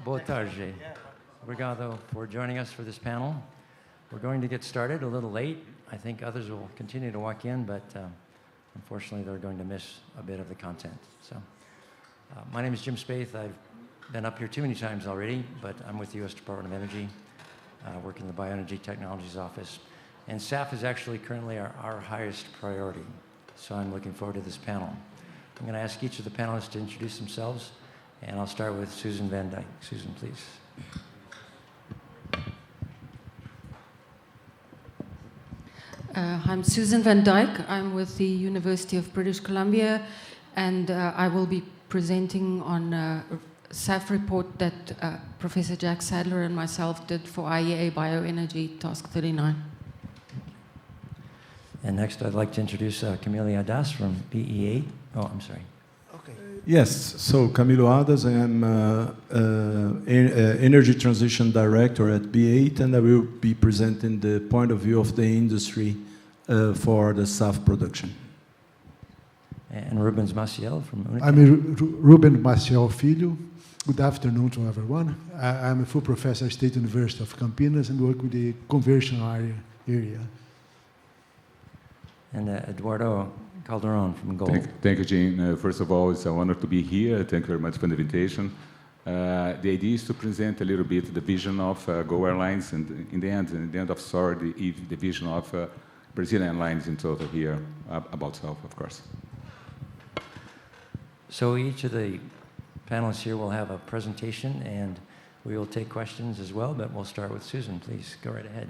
Boa tarde. Obrigado for joining us for this panel. We're going to get started a little late. I think others will continue to walk in, but unfortunately they're going to miss a bit of the content. So, my name is Jim Spaeth. I've been up here too many times already, but I'm with the U.S. Department of Energy, working in the Bioenergy Technologies Office. And SAF is actually currently our highest priority. So I'm looking forward to this panel. I'm going to ask each of the panelists to introduce themselves, and I'll start with Susan Van Dyke. Susan, please. I'm Susan Van Dyke. I'm with the University of British Columbia, and I will be presenting on a SAF report that Professor Jack Sadler and myself did for IEA Bioenergy Task 39. And next, I'd like to introduce Camilo Das from BE8. Oh, I'm sorry. Okay. Yes, so Camilo Adas, I am Energy Transition Director at BE8, and I will be presenting the point of view of the industry for the SAF production. And Rubens Maciel from UNICAMP. I'm Rubens Maciel Filho. Good afternoon to everyone. I'm a full professor at State University of Campinas and work with the conversion area. And Eduardo Calderon from Gold. Thank you, Gene. First of all, it's an honor to be here. Thank you very much for the invitation. The idea is to present a little bit the vision of Go Airlines, and in the end of story, the vision of Brazilian Airlines in total here about SAF, of course. So each of the panelists here will have a presentation, and we will take questions as well, but we'll start with Susan. Please go right ahead.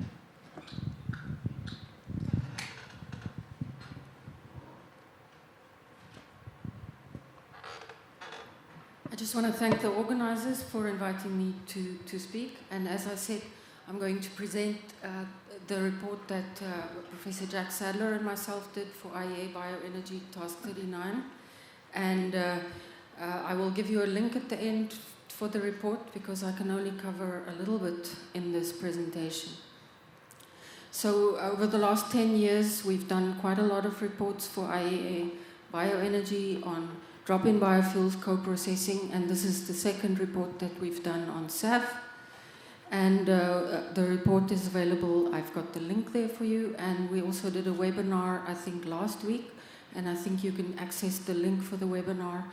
I just want to thank the organizers for inviting me to speak. And as I said, I'm going to present the report that Professor Jack Sadler and myself did for IEA Bioenergy Task 39. And I will give you a link at the end for the report because I can only cover a little bit in this presentation. So over the last 10 years, we've done quite a lot of reports for IEA Bioenergy on drop-in biofuels co-processing, and this is the second report that we've done on SAF. And the report is available. I've got the link there for you. And we also did a webinar, I think, last week. And I think you can access the link for the webinar,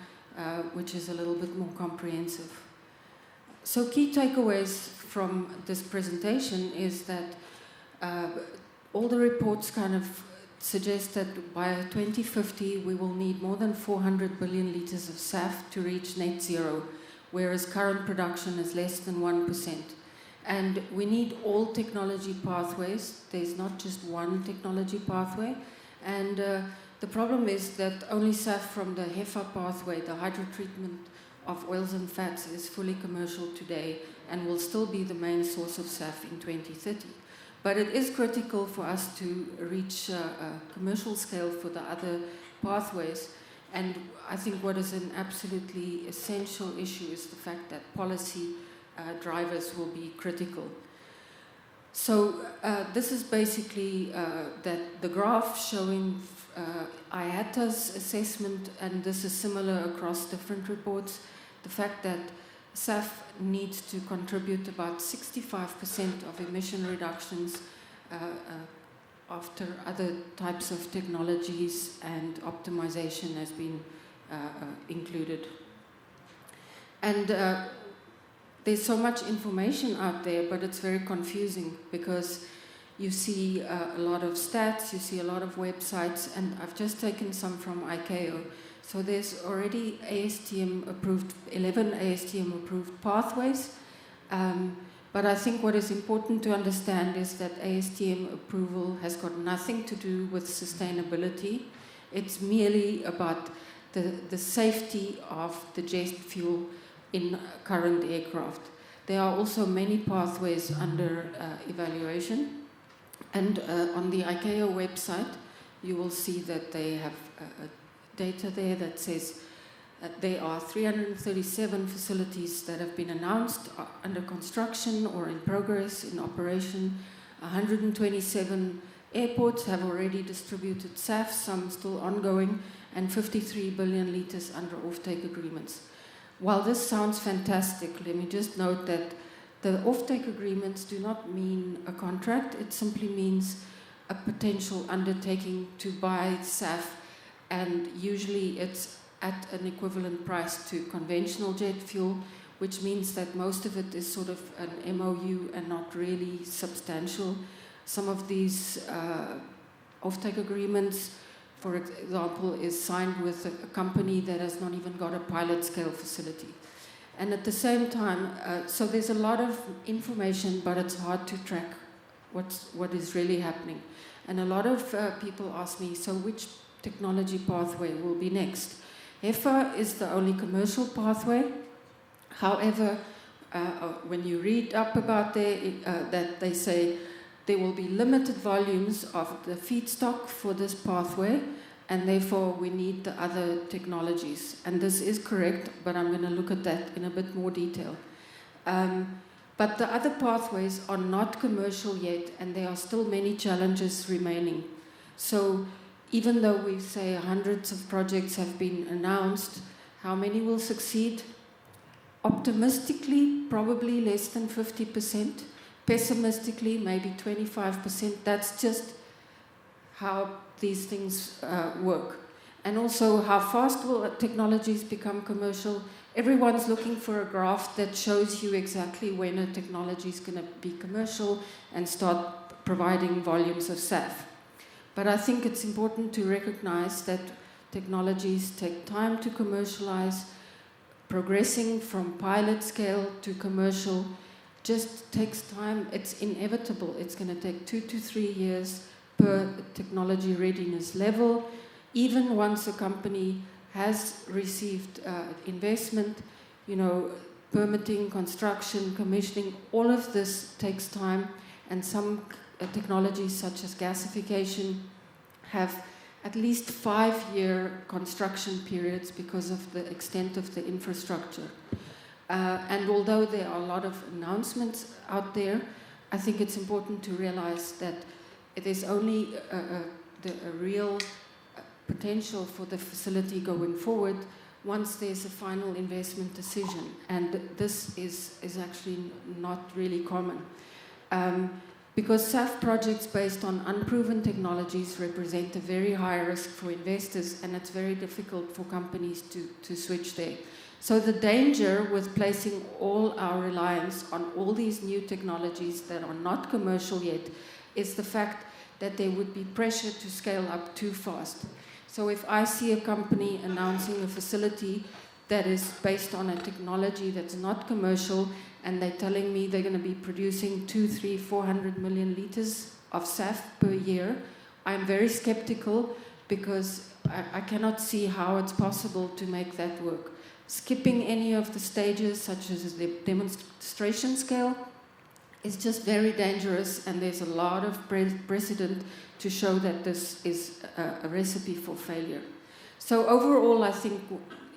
which is a little bit more comprehensive. So key takeaways from this presentation is that all the reports kind of suggest that by 2050 we will need more than 400 billion liters of SAF to reach net zero, whereas current production is less than 1%. And we need all technology pathways. There's not just one technology pathway. And the problem is that only SAF from the HEFA pathway, the hydrotreatment of oils and fats, is fully commercial today and will still be the main source of SAF in 2030. But it is critical for us to reach a commercial scale for the other pathways. And I think what is an absolutely essential issue is the fact that policy drivers will be critical. So this is basically that the graph showing IATA's assessment, and this is similar across different reports, the fact that SAF needs to contribute about 65% of emission reductions after other types of technologies and optimization has been included. And there's so much information out there, but it's very confusing because you see a lot of stats, you see a lot of websites, and I've just taken some from ICAO. So there's already 11 ASTM-approved pathways. But I think what is important to understand is that ASTM approval has got nothing to do with sustainability. It's merely about the safety of the jet fuel in current aircraft. There are also many pathways under evaluation. And on the ICAO website, you will see that they have data there that says that there are 337 facilities that have been announced under construction or in progress, in operation. 127 airports have already distributed SAF, some still ongoing, and 53 billion liters under offtake agreements. while this sounds fantastic, let me just note that the offtake agreements do not mean a contract. It simply means a potential undertaking to buy SAF, and usually it's at an equivalent price to conventional jet fuel, which means that most of it is sort of an MOU and not really substantial. Some of these offtake agreements, for example, is signed with a company that has not even got a pilot scale facility. And at the same time, so there's a lot of information, but it's hard to track what is really happening. And a lot of people ask me, so which technology pathway will be next? HEFA is the only commercial pathway. However, when you read up about that, they say there will be limited volumes of the feedstock for this pathway, and therefore we need the other technologies. And this is correct, but I'm going to look at that in a bit more detail. But the other pathways are not commercial yet, and there are still many challenges remaining. So even though we say hundreds of projects have been announced, how many will succeed? Optimistically, probably less than 50%. Pessimistically, maybe 25%. That's just how these things work. And also, how fast will technologies become commercial? Everyone's looking for a graph that shows you exactly when a technology is going to be commercial and start providing volumes of SAF. But I think it's important to recognize that technologies take time to commercialize. Progressing from pilot scale to commercial just takes time. It's inevitable. It's going to take 2 to 3 years per technology readiness level. Even once a company has received investment, permitting, construction, commissioning, all of this takes time, and some technologies such as gasification have at least 5-year construction periods because of the extent of the infrastructure. And although there are a lot of announcements out there, I think it's important to realize that it is only a real potential for the facility going forward once there's a final investment decision. And this is actually not really common. Because SAF projects based on unproven technologies represent a very high risk for investors, and it's very difficult for companies to switch there. So the danger with placing all our reliance on all these new technologies that are not commercial yet is the fact that there would be pressure to scale up too fast. So if I see a company announcing a facility that is based on a technology that's not commercial, and they're telling me they're going to be producing 200, 300, 400 million liters of SAF per year, I'm very skeptical, because I cannot see how it's possible to make that work. Skipping any of the stages, such as the demonstration scale, is just very dangerous, and there's a lot of precedent to show that this is a recipe for failure. So overall, I think,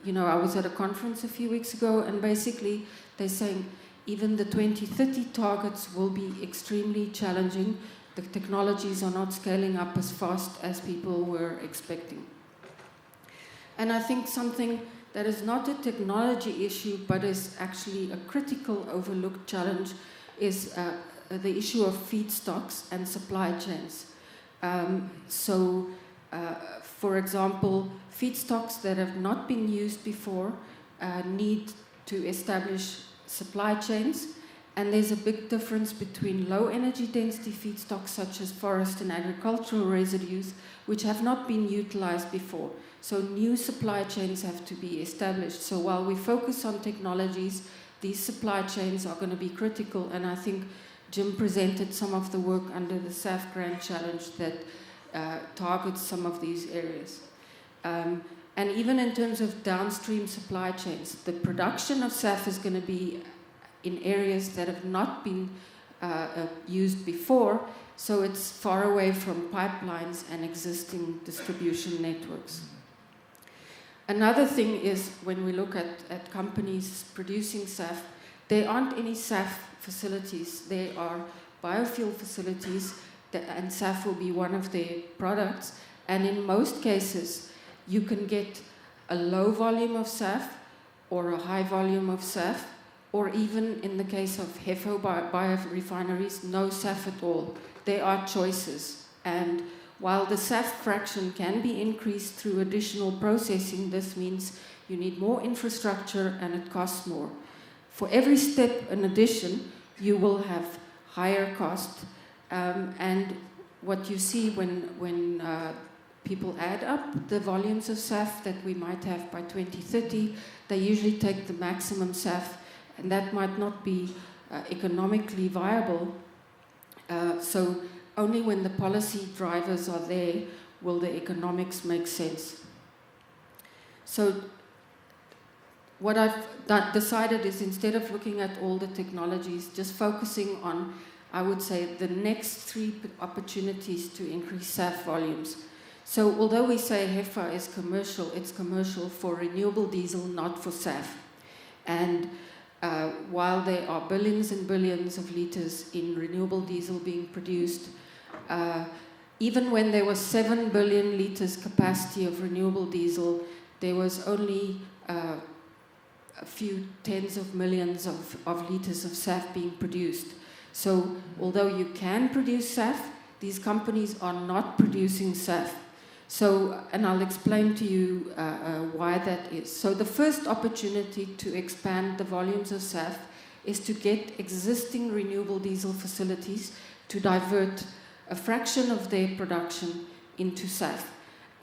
I was at a conference a few weeks ago, and basically they're saying even the 2030 targets will be extremely challenging. The technologies are not scaling up as fast as people were expecting. And I think something that is not a technology issue, but is actually a critical overlooked challenge, is the issue of feedstocks and supply chains. For example, feedstocks that have not been used before need to establish supply chains, and there's a big difference between low energy density feedstocks such as forest and agricultural residues, which have not been utilized before. So new supply chains have to be established. So while we focus on technologies, these supply chains are going to be critical, and I think Jim presented some of the work under the SAF Grand Challenge that targets some of these areas. And even in terms of downstream supply chains, the production of SAF is going to be in areas that have not been used before, so it's far away from pipelines and existing distribution networks. Another thing is, when we look at companies producing SAF, there aren't any SAF facilities. There are biofuel facilities, and SAF will be one of their products. And in most cases, you can get a low volume of SAF or a high volume of SAF, or even in the case of HEFO biorefineries, no SAF at all. There are choices. And while the SAF fraction can be increased through additional processing, this means you need more infrastructure and it costs more. For every step in addition, you will have higher cost. And what you see when people add up the volumes of SAF that we might have by 2030, they usually take the maximum SAF, and that might not be economically viable. So only when the policy drivers are there will the economics make sense. So what I've decided is, instead of looking at all the technologies, just focusing on, I would say, the next 3 opportunities to increase SAF volumes. So although we say HEFA is commercial, it's commercial for renewable diesel, not for SAF. And while there are billions and billions of liters in renewable diesel being produced, even when there was 7 billion liters capacity of renewable diesel, there was only a few tens of millions of liters of SAF being produced. So although you can produce SAF, these companies are not producing SAF. So, and I'll explain to you why that is. So the first opportunity to expand the volumes of SAF is to get existing renewable diesel facilities to divert a fraction of their production into SAF.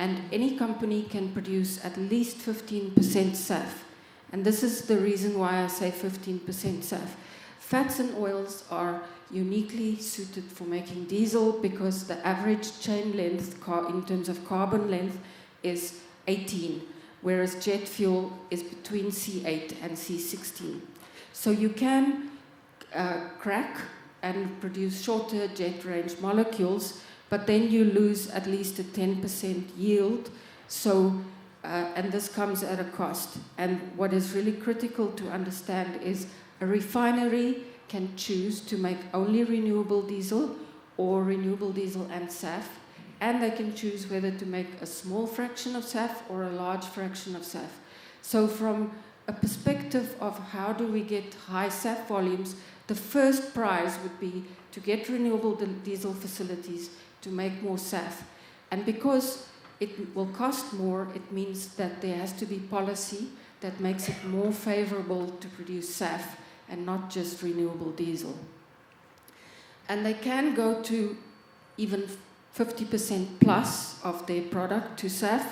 And any company can produce at least 15% SAF. And this is the reason why I say 15% SAF. Fats and oils are uniquely suited for making diesel because the average chain length in terms of carbon length is 18, whereas jet fuel is between C8 and C16. So you can crack and produce shorter jet range molecules, but then you lose at least a 10% yield. So, and this comes at a cost. And what is really critical to understand is a refinery can choose to make only renewable diesel or renewable diesel and SAF, and they can choose whether to make a small fraction of SAF or a large fraction of SAF. So from a perspective of how do we get high SAF volumes, the first prize would be to get renewable diesel facilities to make more SAF. And because it will cost more, it means that there has to be policy that makes it more favorable to produce SAF and not just renewable diesel. And they can go to even 50% plus of their product to SAF,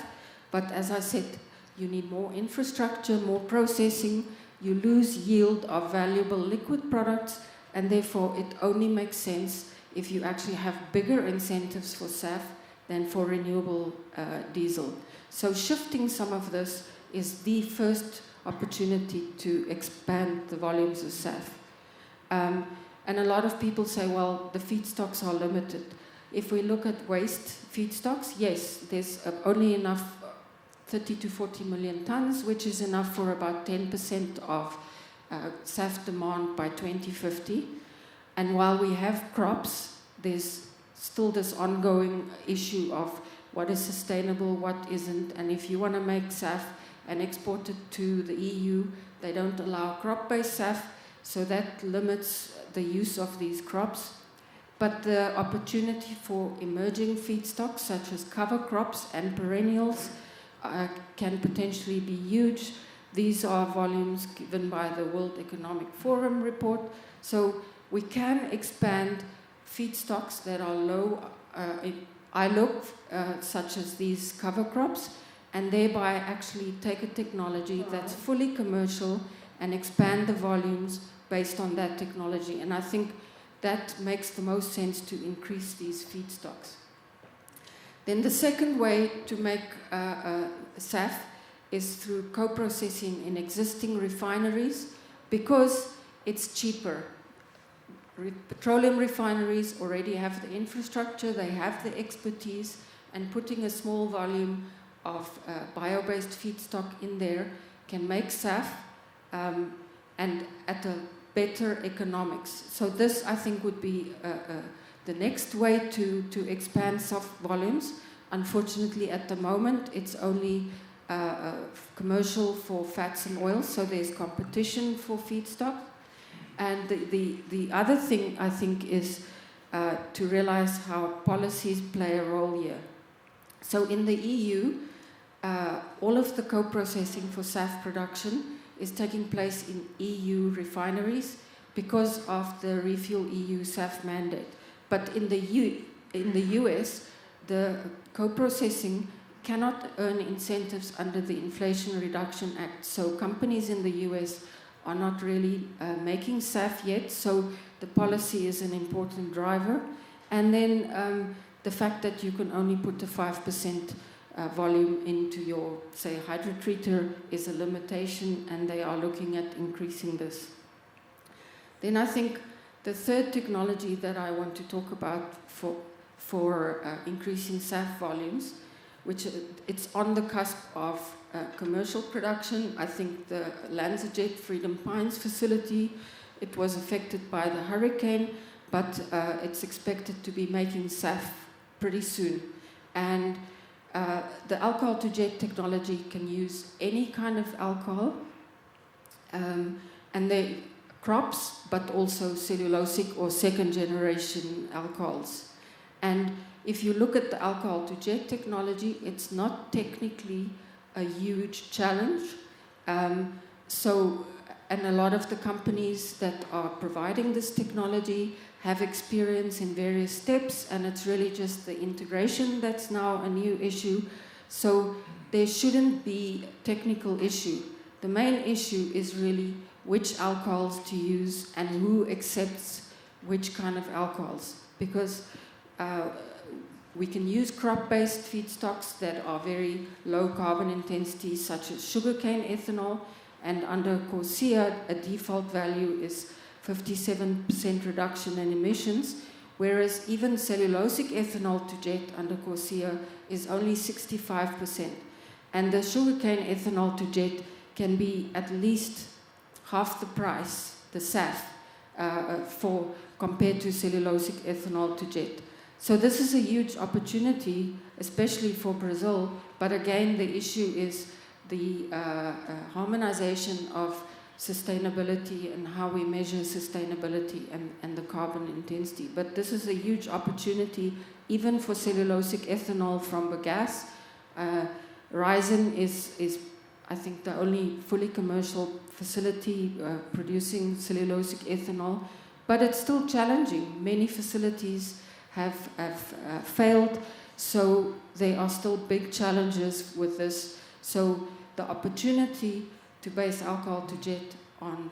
but as I said, you need more infrastructure, more processing, you lose yield of valuable liquid products, and therefore it only makes sense if you actually have bigger incentives for SAF than for renewable diesel. So shifting some of this is the first opportunity to expand the volumes of SAF. And a lot of people say, well, the feedstocks are limited. If we look at waste feedstocks, yes, there's only enough 30 to 40 million tons, which is enough for about 10% of SAF demand by 2050. And while we have crops, there's still this ongoing issue of what is sustainable, what isn't. And if you want to make SAF and export it to the EU, they don't allow crop-based SAF, so that limits the use of these crops. But the opportunity for emerging feedstocks, such as cover crops and perennials, can potentially be huge. These are volumes given by the World Economic Forum report. So we can expand feedstocks that are low in ILUC, such as these cover crops, and thereby actually take a technology that's fully commercial and expand the volumes based on that technology. And I think that makes the most sense to increase these feedstocks. Then the second way to make SAF is through co-processing in existing refineries because it's cheaper. Petroleum refineries already have the infrastructure, they have the expertise, and putting a small volume of bio-based feedstock in there can make SAF and at a better economics. So this, I think, would be the next way to expand SAF volumes. Unfortunately, at the moment, it's only commercial for fats and oils, so there's competition for feedstock. And the other thing I think is to realize how policies play a role here. So in the EU, all of the co-processing for SAF production is taking place in EU refineries because of the Refuel EU SAF mandate. But in the US, the co-processing cannot earn incentives under the Inflation Reduction Act. So companies in the US are not really making SAF yet, so the policy is an important driver. And then the fact that you can only put a 5% volume into your, say, hydrotreater is a limitation, and they are looking at increasing this. Then I think the third technology that I want to talk about for increasing SAF volumes, which it's on the cusp of commercial production. I think the LanzaJet Freedom Pines facility, it was affected by the hurricane, but it's expected to be making SAF pretty soon. And the alcohol to jet technology can use any kind of alcohol, and they crops, but also cellulosic or second generation alcohols. And if you look at the alcohol to jet technology, it's not technically a huge challenge. And a lot of the companies that are providing this technology have experience in various steps, and it's really just the integration that's now a new issue. So there shouldn't be a technical issue. The main issue is really which alcohols to use and who accepts which kind of alcohols. Because we can use crop-based feedstocks that are very low carbon intensity, such as sugarcane ethanol, and under CORSIA, a default value is 57% reduction in emissions, whereas even cellulosic ethanol to jet under CORSIA is only 65%. And the sugarcane ethanol to jet can be at least half the price, the SAF, compared to cellulosic ethanol to jet. So this is a huge opportunity, especially for Brazil, but again, the issue is the harmonization of sustainability and how we measure sustainability and the carbon intensity. But this is a huge opportunity, even for cellulosic ethanol from bagasse. Ryzen is, I think, the only fully commercial facility producing cellulosic ethanol, but it's still challenging. Many facilities have failed, so there are still big challenges with this. So the opportunity to base alcohol to jet on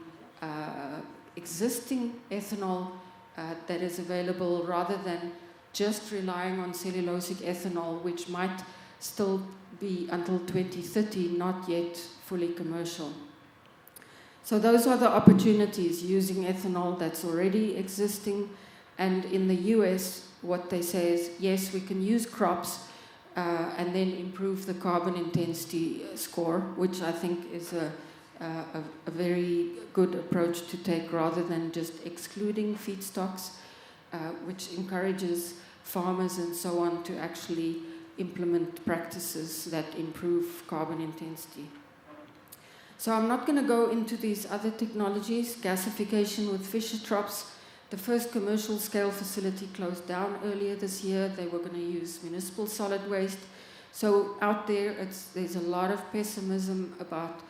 existing ethanol that is available, rather than just relying on cellulosic ethanol, which might still be until 2030 not yet fully commercial. So those are the opportunities, using ethanol that's already existing. And in the US, what they say is, yes, we can use crops and then improve the carbon intensity score, which I think is a very good approach to take, rather than just excluding feedstocks, which encourages farmers and so on to actually implement practices that improve carbon intensity. So I'm not going to go into these other technologies. Gasification with Fischer-Tropsch. The first commercial scale facility closed down earlier this year. They were going to use municipal solid waste. So out there, there's a lot of pessimism about,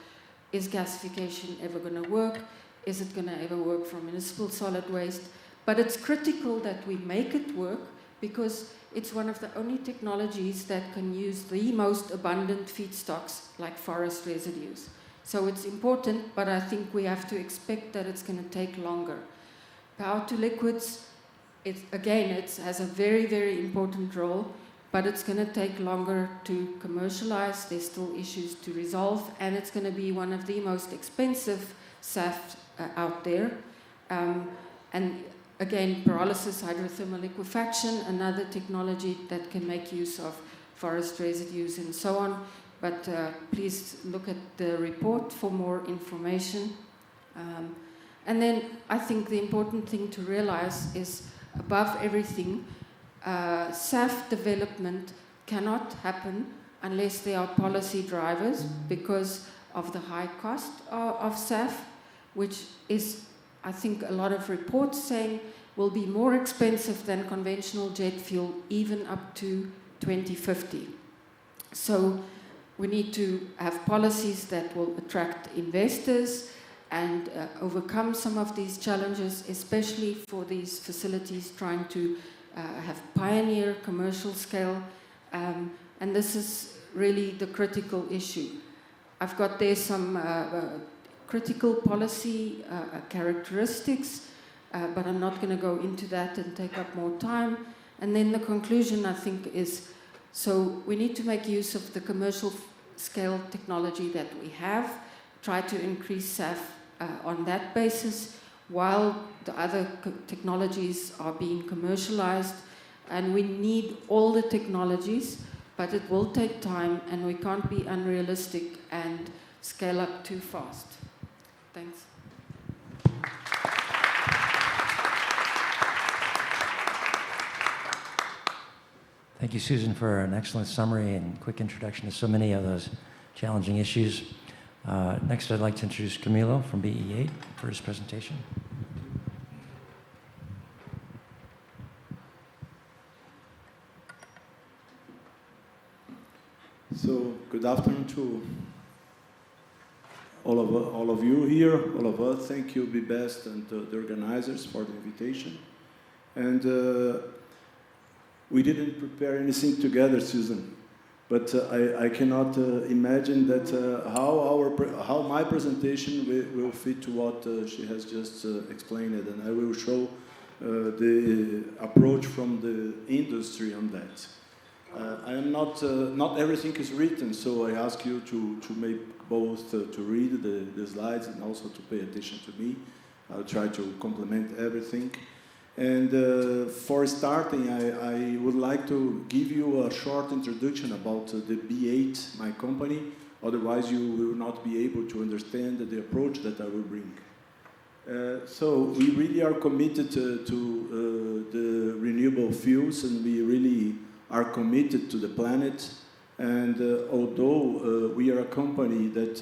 is gasification ever going to work? Is it going to ever work from municipal solid waste? But it's critical that we make it work, because it's one of the only technologies that can use the most abundant feedstocks, like forest residues. So it's important, but I think we have to expect that it's going to take longer. Power to liquids, it has a very, very important role, but it's going to take longer to commercialize. There's still issues to resolve, and it's going to be one of the most expensive SAF out there. And again, pyrolysis, hydrothermal liquefaction, another technology that can make use of forest residues and so on. But please look at the report for more information. And then I think the important thing to realize is, above everything, SAF development cannot happen unless there are policy drivers because of the high cost of SAF, which is, I think, a lot of reports saying will be more expensive than conventional jet fuel even up to 2050. So we need to have policies that will attract investors and overcome some of these challenges, especially for these facilities trying to have pioneer commercial scale. And this is really the critical issue. I've got there some critical policy characteristics, but I'm not going to go into that and take up more time. And then the conclusion, I think, is so we need to make use of the commercial scale technology that we have, try to increase SAF on that basis, while the other technologies are being commercialized. And we need all the technologies, but it will take time, and we can't be unrealistic and scale up too fast. Thanks. Thank you, Susan, for an excellent summary and quick introduction to so many of those challenging issues. Next, I'd like to introduce Camilo from BE8 for his presentation. So, good afternoon to all of you here, all of us. Thank you, Be Best, and the organizers for the invitation. And we didn't prepare anything together, Susan, but I cannot imagine that how my presentation will fit to what she has just explained, and I will show the approach from the industry on that. I am not everything is written, so I ask you to make both to read the slides and also to pay attention to me. I'll try to complement everything. And for starting, I would like to give you a short introduction about the B8, my company. Otherwise, you will not be able to understand the approach that I will bring. So we really are committed to the renewable fuels, and we really are committed to the planet. And although we are a company that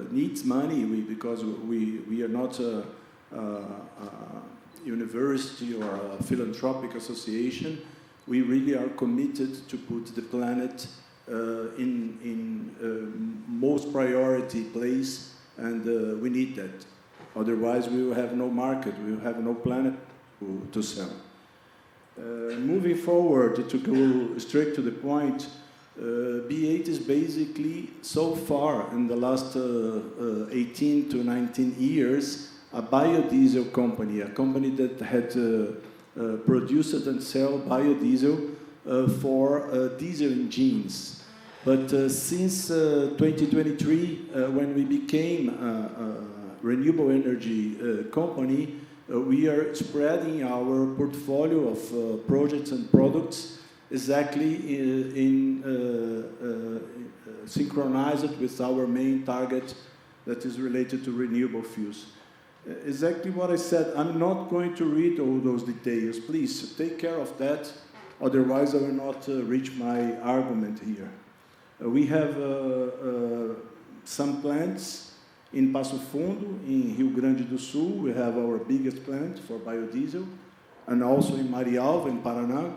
needs money, because we are not a university or a philanthropic association, we really are committed to put the planet in most priority place, and we need that. Otherwise, we will have no market, we will have no planet to sell. Moving forward, to go straight to the point, B8 is basically, so far in the last 18 to 19 years, a biodiesel company, a company that had produced and sell biodiesel for diesel engines. But since 2023, when we became a renewable energy company, we are spreading our portfolio of projects and products exactly synchronized with our main target that is related to renewable fuels. Exactly what I said. I'm not going to read all those details. Please take care of that. Otherwise, I will not reach my argument here. We have some plants in Passo Fundo, in Rio Grande do Sul. We have our biggest plant for biodiesel, and also in Marialva, in Paraná.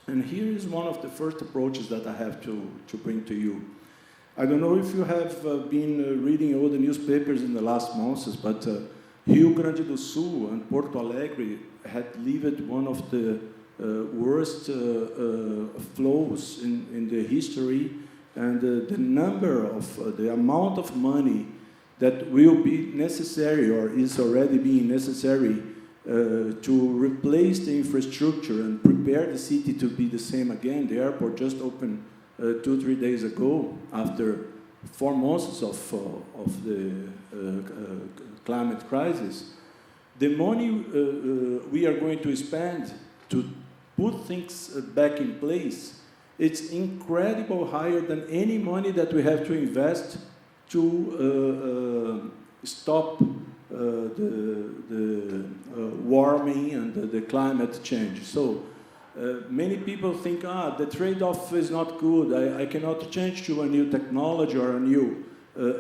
And here is one of the first approaches that I have to bring to you. I don't know if you have been reading all the newspapers in the last months, but Rio Grande do Sul and Porto Alegre had lived one of the worst flows in the history, and the number of the amount of money that will be necessary or is already being necessary to replace the infrastructure and prepare the city to be the same again. The airport just opened 2-3 days ago after 4 months of the climate crisis. The money we are going to spend to put things back in place, it's incredible higher than any money that we have to invest to stop the warming and the climate change. So Many people think, the trade-off is not good. I cannot change to a new technology or a new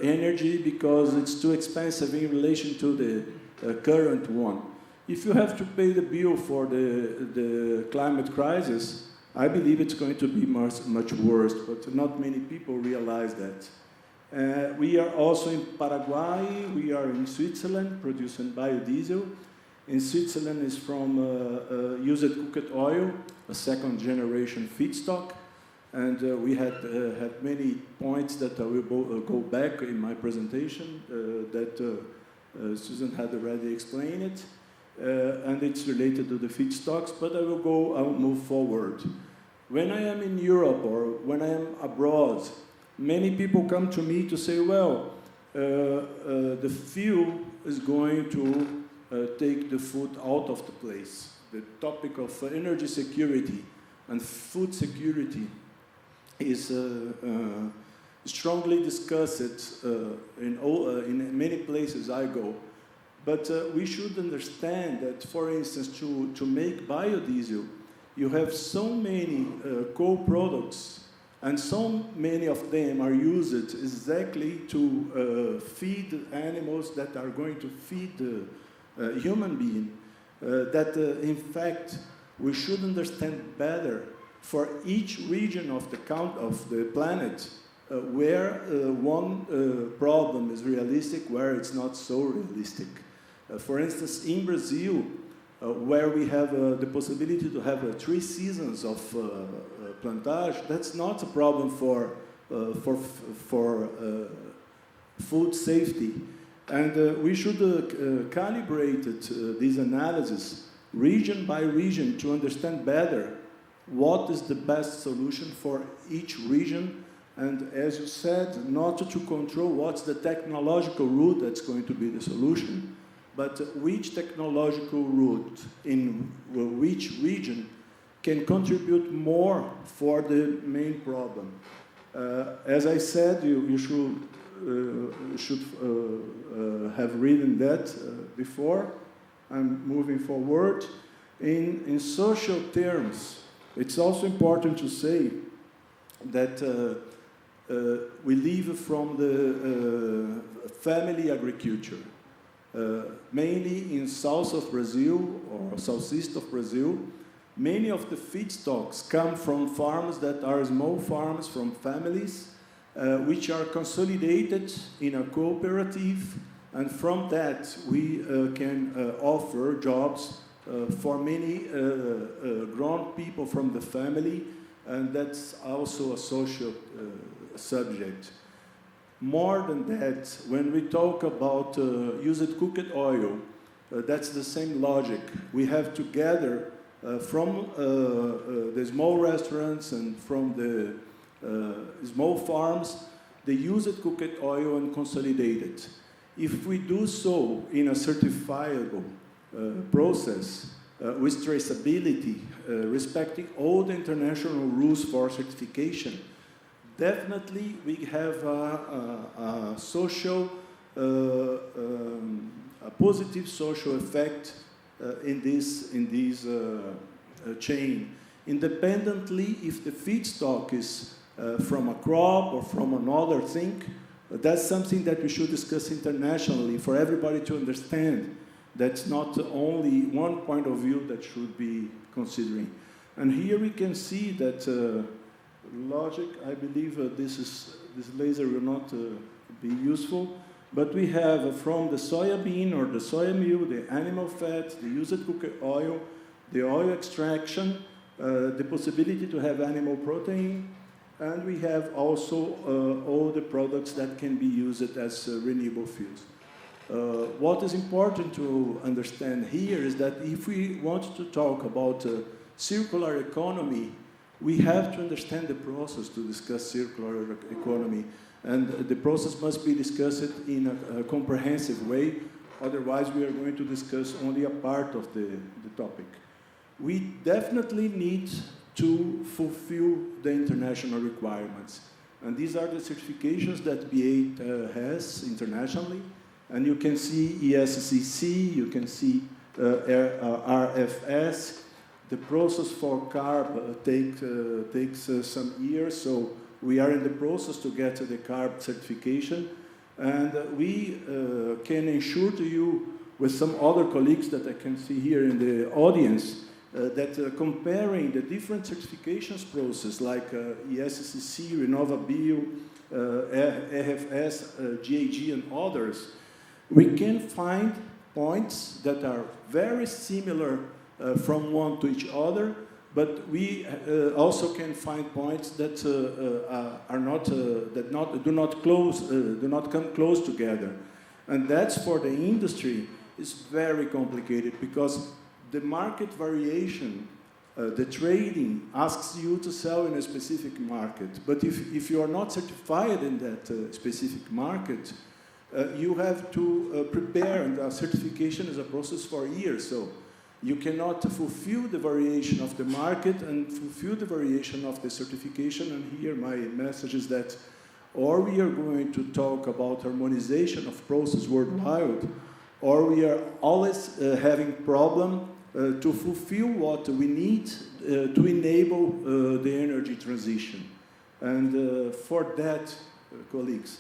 energy because it's too expensive in relation to the current one. If you have to pay the bill for the climate crisis, I believe it's going to be much worse, but not many people realize that. We are also in Paraguay, we are in Switzerland producing biodiesel. In Switzerland is from used cooked oil, a second generation feedstock. And we had many points that I will go back in my presentation that Susan had already explained it. And it's related to the feedstocks, but I'll move forward. When I am in Europe or when I am abroad, many people come to me to say, well, the fuel is going to take the food out of the place. The topic of energy security and food security is strongly discussed in many places I go. But we should understand that, for instance, to make biodiesel, you have so many co-products, and so many of them are used exactly to feed animals that are going to feed the human being, that in fact we should understand better for each region of the planet where one problem is realistic, where it's not so realistic. For instance, in Brazil, where we have the possibility to have 3 seasons of plantage, that's not a problem for food safety. And we should calibrate this analysis region by region to understand better what is the best solution for each region. And as you said, not to control what's the technological route that's going to be the solution, but which technological route in which region can contribute more for the main problem. As I said, you should have written that before. I'm moving forward. In social terms, it's also important to say that we live from the family agriculture. Mainly in south of Brazil or southeast of Brazil, many of the feedstocks come from farms that are small farms from families, which are consolidated in a cooperative, and from that we can offer jobs for many grown people from the family, and that's also a social subject. More than that, when we talk about used cooked oil, that's the same logic. We have to gather from the small restaurants and from the small farms the used cooked oil and consolidate it. If we do so in a certifiable process with traceability, respecting all the international rules for certification, definitely we have a social, a positive social effect in this chain. Independently, if the feedstock is from a crop or from another thing, that's something that we should discuss internationally for everybody to understand. That's not only one point of view that should be considering. And here we can see that logic, I believe this laser will not be useful, but we have from the soybean or the soya meal, the animal fat, the used cooked oil, the oil extraction, the possibility to have animal protein, and we have also all the products that can be used as renewable fuels. What is important to understand here is that if we want to talk about circular economy, we have to understand the process to discuss circular economy, and the process must be discussed in a comprehensive way, otherwise we are going to discuss only a part of the topic. We definitely need to fulfill the international requirements, and these are the certifications that B8 has internationally, and you can see ESCC, you can see RFS, The process for CARB takes some years, so we are in the process to get the CARB certification, and we can ensure to you, with some other colleagues that I can see here in the audience, that comparing the different certifications process like ESCC, RenovaBio, RFS, GAG, and others, we can find points that are very similar from one to each other, but we also can find points that are not do not come close together, and that's for the industry is very complicated because the market variation, the trading asks you to sell in a specific market, but if you are not certified in that specific market, you have to prepare, and certification is a process for years, so you cannot fulfill the variation of the market and fulfill the variation of the certification. And here my message is that or we are going to talk about harmonization of process worldwide, or we are always having problem to fulfill what we need to enable the energy transition. And for that, colleagues,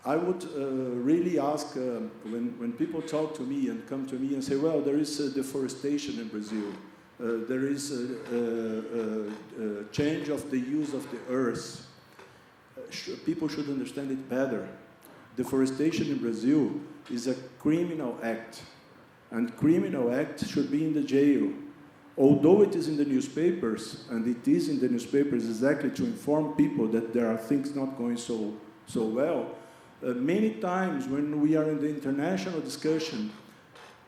I would really ask, when people talk to me and come to me and say, well, there is deforestation in Brazil, there is a change of the use of the earth, people should understand it better. Deforestation in Brazil is a criminal act, and criminal act should be in the jail. Although it is in the newspapers, and it is in the newspapers exactly to inform people that there are things not going so well, many times when we are in the international discussion,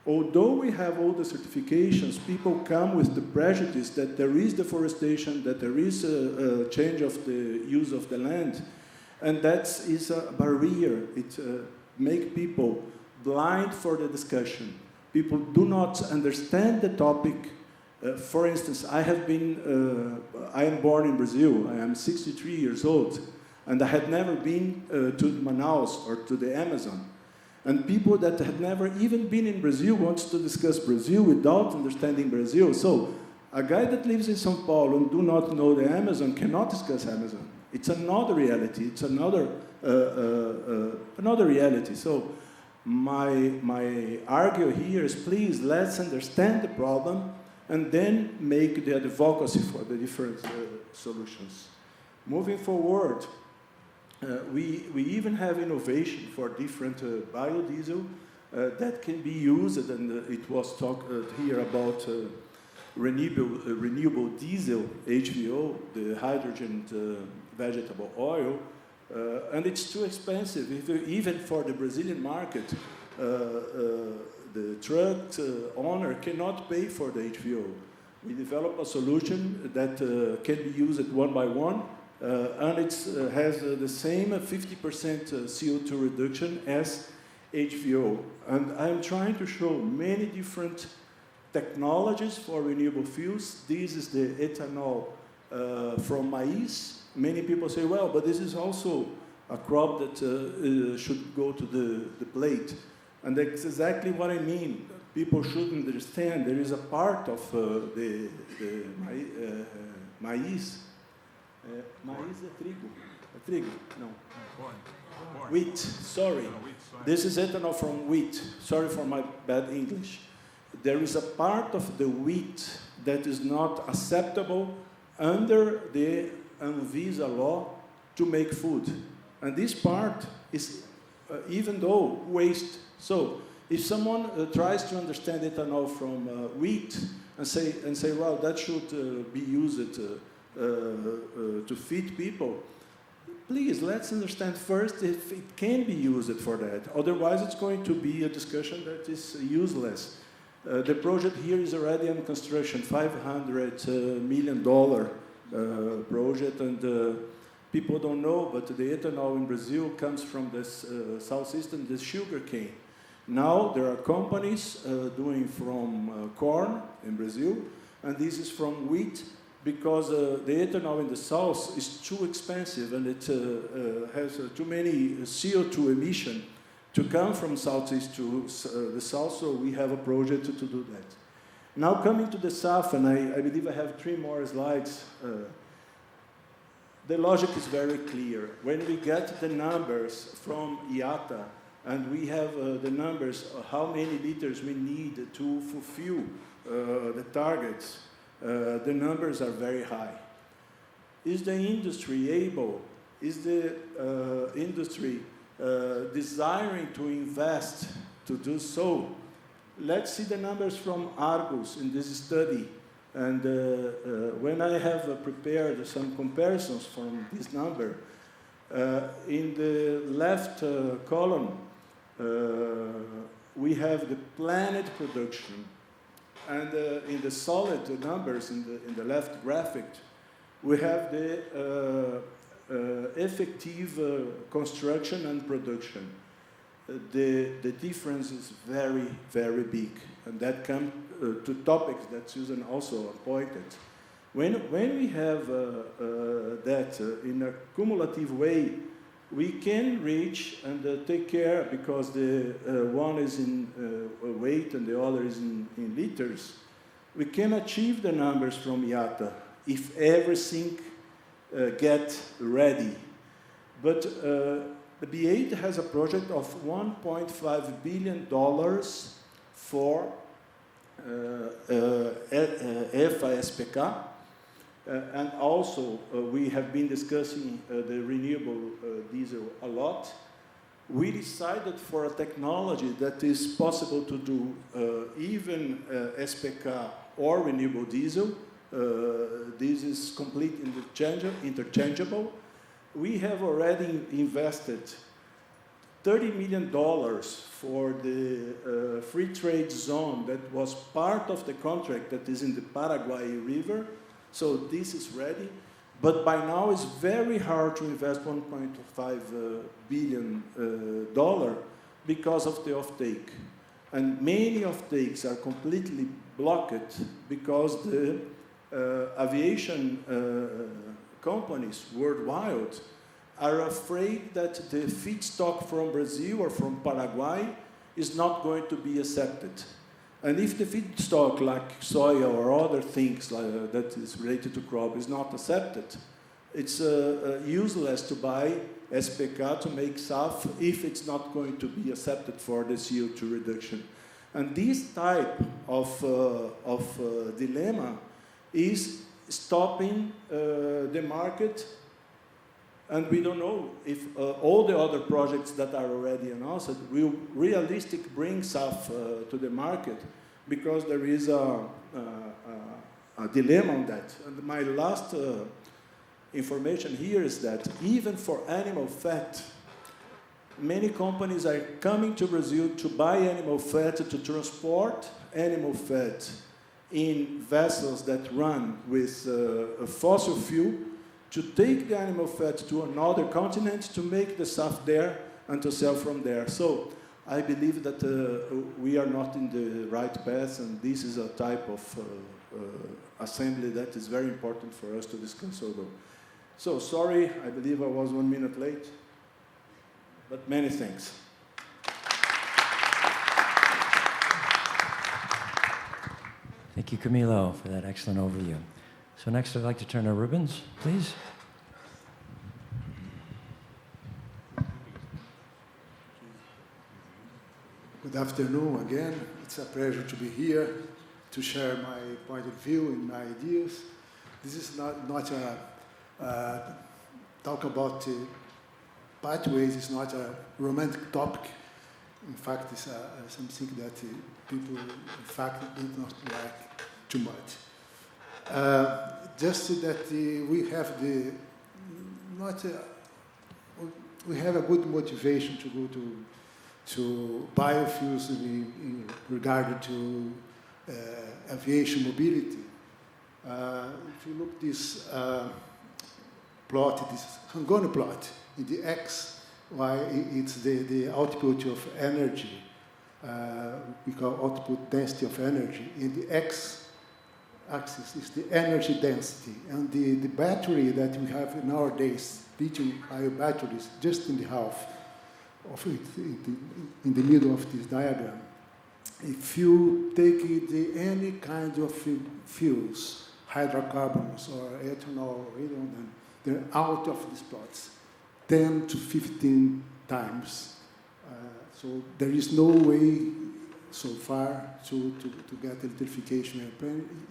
although we have all the certifications, people come with the prejudice that there is deforestation, that there is a change of the use of the land, and that is a barrier. It makes people blind for the discussion. People do not understand the topic. For instance, I am born in Brazil. I am 63 years old. And I had never been to Manaus or to the Amazon. And people that had never even been in Brazil wants to discuss Brazil without understanding Brazil. So a guy that lives in São Paulo and do not know the Amazon cannot discuss Amazon. It's another reality. It's another reality. So my argument here is, please, let's understand the problem and then make the advocacy for the different solutions. Moving forward, we even have innovation for different biodiesel that can be used, and it was talked here about renewable diesel, HVO, the hydrogen vegetable oil, and it's too expensive. Even for the Brazilian market, the truck owner cannot pay for the HVO. We developed a solution that can be used one by one, and it has the same 50% CO2 reduction as HVO. And I'm trying to show many different technologies for renewable fuels. This is the ethanol from maize. Many people say, well, but this is also a crop that should go to the plate. And that's exactly what I mean. People should understand there is a part of the maize. Maize é trigo. Trigo? No. Corn. Wheat, sorry. This is ethanol from wheat. Sorry for my bad English. There is a part of the wheat that is not acceptable under the Anvisa law to make food. And this part is, even though, waste. So if someone tries to understand ethanol from wheat and say, well, that should be used to feed people, please, let's understand first if it can be used for that. Otherwise, it's going to be a discussion that is useless. The project here is already in construction, $500 million project, and people don't know, but the ethanol in Brazil comes from this southeastern, the sugar cane. Now there are companies doing from corn in Brazil, and this is from wheat, because the ethanol in the south is too expensive and it has too many CO2 emission to come from southeast to the south, so we have a project to do that. Now coming to the SAF, and I believe I have 3 more slides. The logic is very clear. When we get the numbers from IATA, and we have the numbers of how many liters we need to fulfill the targets, the numbers are very high. Is the industry able, is the industry desiring to invest to do so? Let's see the numbers from Argus in this study. And when I have prepared some comparisons from this number, in the left column, we have the planned production. And in the solid numbers in the left graphic, we have the effective construction and production. The difference is very, very big. And that comes to topics that Susan also pointed. When we have that in a cumulative way, we can reach and take care, because the one is in weight and the other is in liters, we can achieve the numbers from IATA if everything gets ready. But the B8 has a project of $1.5 billion for FASPK. And also, we have been discussing the renewable diesel a lot. We decided for a technology that is possible to do even SPK or renewable diesel. This is completely interchangeable. We have already invested $30 million for the free trade zone that was part of the contract that is in the Paraguay River. So this is ready. But by now it's very hard to invest $1.5 billion because of the offtake. And many offtakes are completely blocked because the aviation companies worldwide are afraid that the feedstock from Brazil or from Paraguay is not going to be accepted. And if the feedstock like soya or other things like, that is related to crop is not accepted, it's useless to buy SPK to make SAF if it's not going to be accepted for the CO2 reduction. And this type of dilemma is stopping the market. And we don't know if all the other projects that are already announced will realistically bring SAF to the market, because there is a dilemma on that. And my last information here is that even for animal fat, many companies are coming to Brazil to buy animal fat, to transport animal fat in vessels that run with a fossil fuel, to take the animal fat to another continent, to make the SAF there, and to sell from there. So I believe that we are not in the right path, and this is a type of assembly that is very important for us to discuss. So sorry, I believe I was 1 minute late, but many thanks. Thank you, Camilo, for that excellent overview. So next, I'd like to turn to Rubens, please. Good afternoon again. It's a pleasure to be here to share my point of view and my ideas. This is not a talk about pathways. It's not a romantic topic. In fact, it's something that people, in fact, do not like too much. Just that we have we have a good motivation to go to biofuels in regard to aviation mobility. If you look this plot, this Hungarian plot, in the X, why it's the output of energy, we call output density of energy. In the X axis is the energy density, and the battery that we have nowadays, lithium-ion batteries, just in the half of it, in the middle of this diagram. if you take any kind of fuels, hydrocarbons or ethanol, they're out of these plots 10 to 15 times. So there is no way so far to get electrification.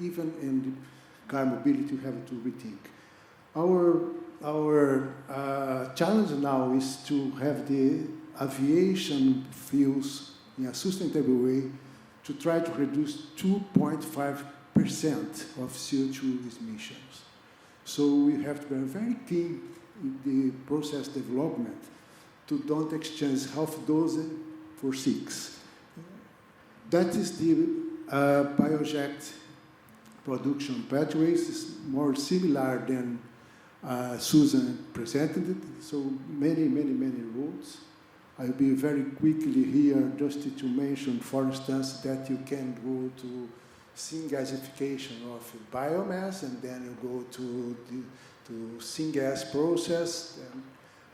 Even in the car mobility, you have to rethink. Our challenge now is to have the aviation fuels in a sustainable way to try to reduce 2.5% of CO2 emissions. So we have to be very keen in the process development to don't exchange half dozen for 6. That is the Biojet production pathways. It's more similar than Susan presented it. So many roads. I'll be very quickly here just to mention, for instance, that you can go to syngaseification of biomass, and then you go to syngas process, and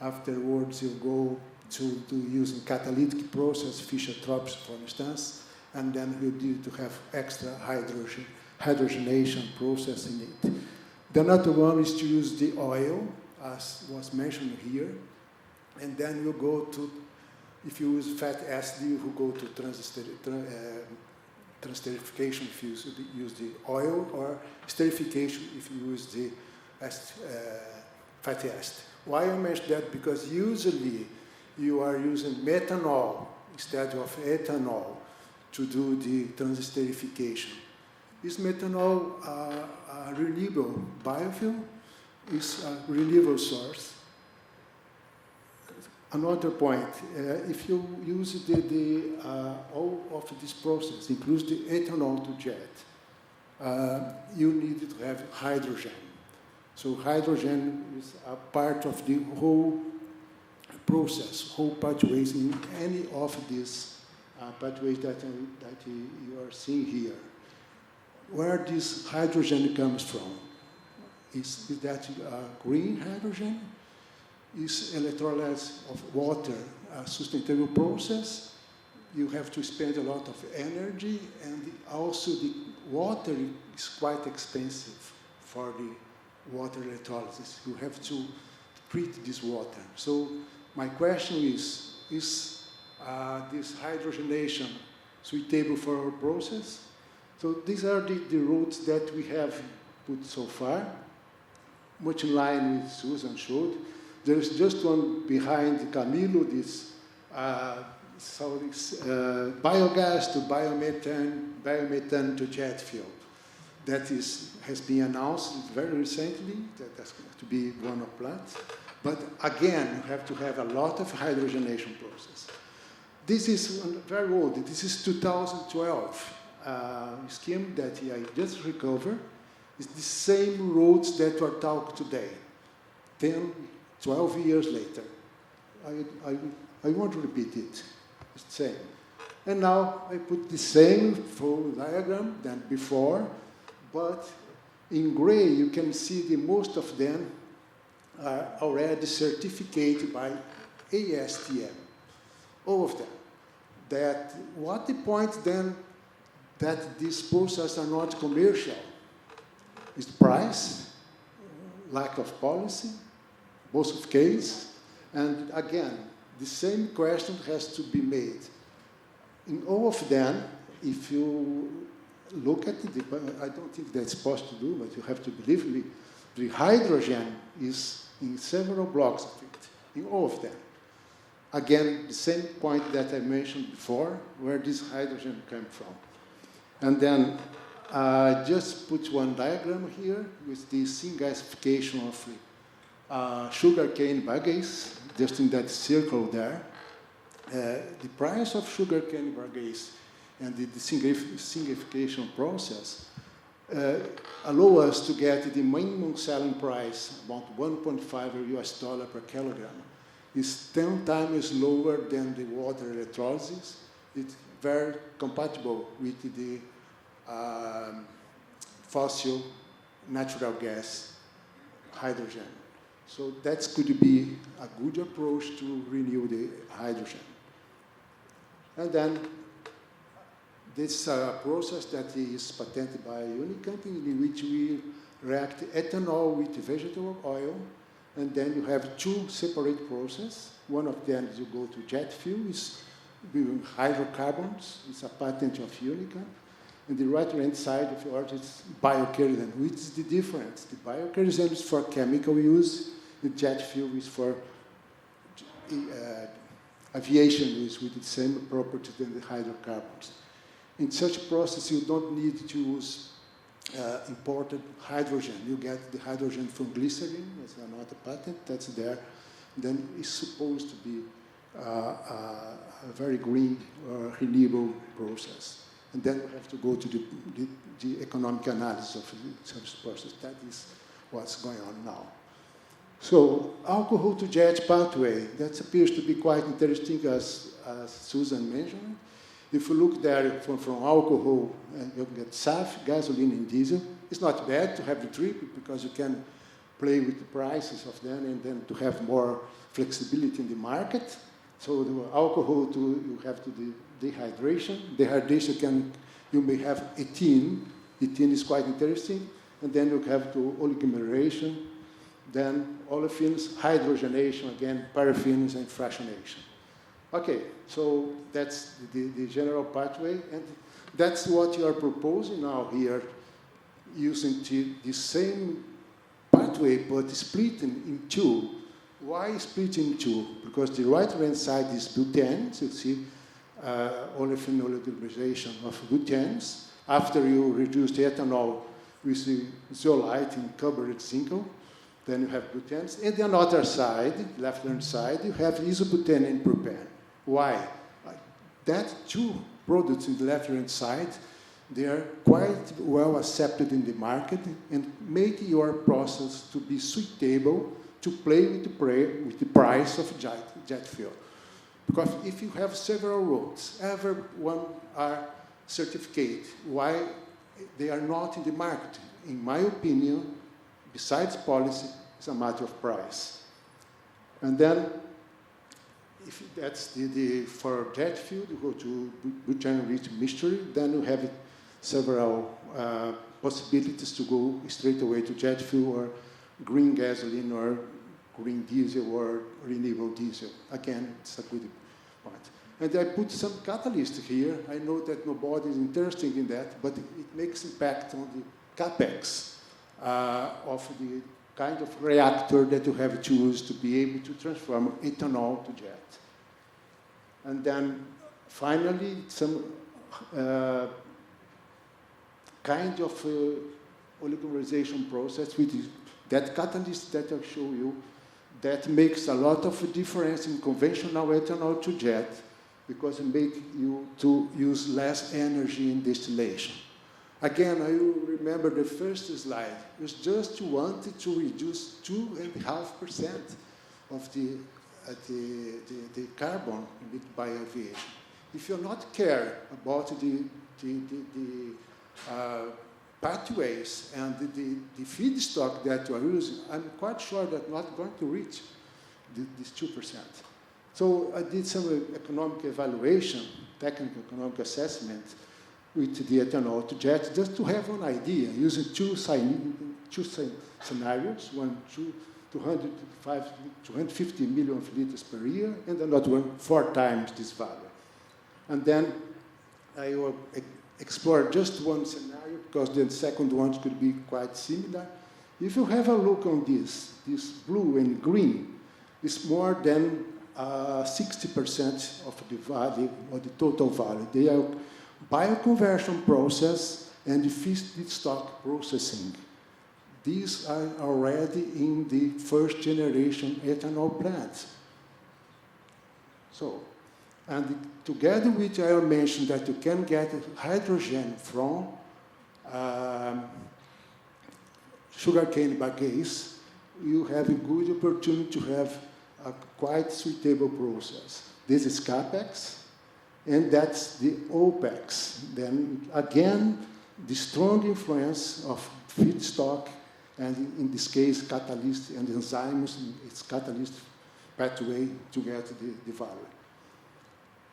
afterwards you go to using catalytic process, Fischer-Tropsch, for instance, and then you need to have extra hydrogenation process in it. The another one is to use the oil, as was mentioned here, and then you go to, if you use fat acid, you go to transterification if you use the oil, or esterification if you use the fatty acid. Why I mention that? Because usually you are using methanol instead of ethanol to do the transesterification. Is methanol a renewable biofuel? Is a renewable source? Another point, if you use all of this process, includes the ethanol to jet, you need to have hydrogen. So hydrogen is a part of the whole process, whole pathways in any of these pathways that you are seeing here. Where this hydrogen comes from? Is that green hydrogen? Is electrolysis of water a sustainable process? You have to spend a lot of energy, and also the water is quite expensive for the water electrolysis. You have to treat this water. So my question is this hydrogenation suitable for our process? So these are the routes that we have put so far, much in line with Susan showed. There's just one behind Camilo, this biogas to biomethane to jet fuel. That has been announced very recently, that's going to be one of plants. But again, you have to have a lot of hydrogenation process. This is very old, this is 2012 scheme that I just recovered. It's the same roads that were talked today, 10, 12 years later. I won't repeat it, it's the same. And now I put the same full diagram than before, but in gray you can see the most of them are already certificated by ASTM, all of them. That what the point then that these processes are not commercial? Is price, lack of policy, both of cases, and again, the same question has to be made. In all of them, if you look at it, I don't think that's possible to do, but you have to believe me, the hydrogen is in several blocks of it, in all of them. Again, the same point that I mentioned before, where this hydrogen came from. And then just put one diagram here with the syngaseification of sugarcane bagasse, just in that circle there. The price of sugarcane bagasse and the syngaseification process allow us to get the minimum selling price, about $1.5 per kilogram. It's 10 times lower than the water electrolysis. It's very compatible with the fossil natural gas hydrogen. So that could be a good approach to renew the hydrogen. And then this is a process that is patented by UNICAMP, in which we react ethanol with vegetable oil, and then you have two separate processes. One of them is you go to jet fuel, is hydrocarbons. It's a patent of UNICAMP. And the right-hand side of yours is biokerosene. Which is the difference? The biokerosene is for chemical use. The jet fuel is for aviation use with the same properties than the hydrocarbons. In such a process, you don't need to use imported hydrogen. You get the hydrogen from glycerin. That's another patent that's there. Then it's supposed to be a very green or renewable process. And then we have to go to the economic analysis of such process. That is what's going on now. So alcohol to jet pathway, that appears to be quite interesting, as Susan mentioned. If you look there from alcohol, you get SAF, gasoline, and diesel. It's not bad to have the three because you can play with the prices of them and then to have more flexibility in the market. So the alcohol, you have to dehydration. Dehydration you may have ethene. Ethene is quite interesting. And then you have to oligomerization. Then olefins, hydrogenation, again, paraffins, and fractionation. Okay, so that's the general pathway. And that's what you are proposing now here, using the same pathway, but split in two. Why split in two? Because the right-hand side is butane, so you see olefin oligomerization of butenes. After you reduce the ethanol with the zeolite in covered zinc, then you have butenes. And the other side, left-hand side, you have isobutane and propane. Why? That two products in the left-hand side, they are quite well accepted in the market and make your process to be suitable to play with the price of jet fuel. Because if you have several routes, every one are certificate, why they are not in the market? In my opinion, besides policy, it's a matter of price. And then, if that's for jet fuel, you go to butane-rich mixture, then you have several possibilities to go straight away to jet fuel or green gasoline or green diesel or renewable diesel. Again, it's a good point. And I put some catalyst here. I know that nobody is interested in that, but it makes impact on the capex of the kind of reactor that you have to use to be able to transform ethanol to jet. And then finally, some kind of oligomerization process with that catalyst that I show you that makes a lot of difference in conventional ethanol to jet because it makes you to use less energy in distillation. Again, I remember the first slide. It was just wanted to reduce 2.5% of the carbon emitted by aviation. If you're not care about the pathways and the feedstock that you are using, I'm quite sure that not going to reach this 2%. So I did some economic evaluation, technical economic assessment with the ethanol to jet, just to have an idea, using two scenarios, one 250 million liters per year, and another one 4 times this value. And then I will explore just one scenario, because the second one could be quite similar. If you have a look on this blue and green, it's more than 60% of the value, or the total value. They are bioconversion process and the feedstock processing. These are already in the first generation ethanol plants. So, and together with I mentioned that you can get hydrogen from sugarcane bagasse, you have a good opportunity to have a quite suitable process. This is CAPEX, and that's the OPEX. Then again, the strong influence of feedstock, and in this case, catalyst and enzymes, it's catalyst pathway to get the value.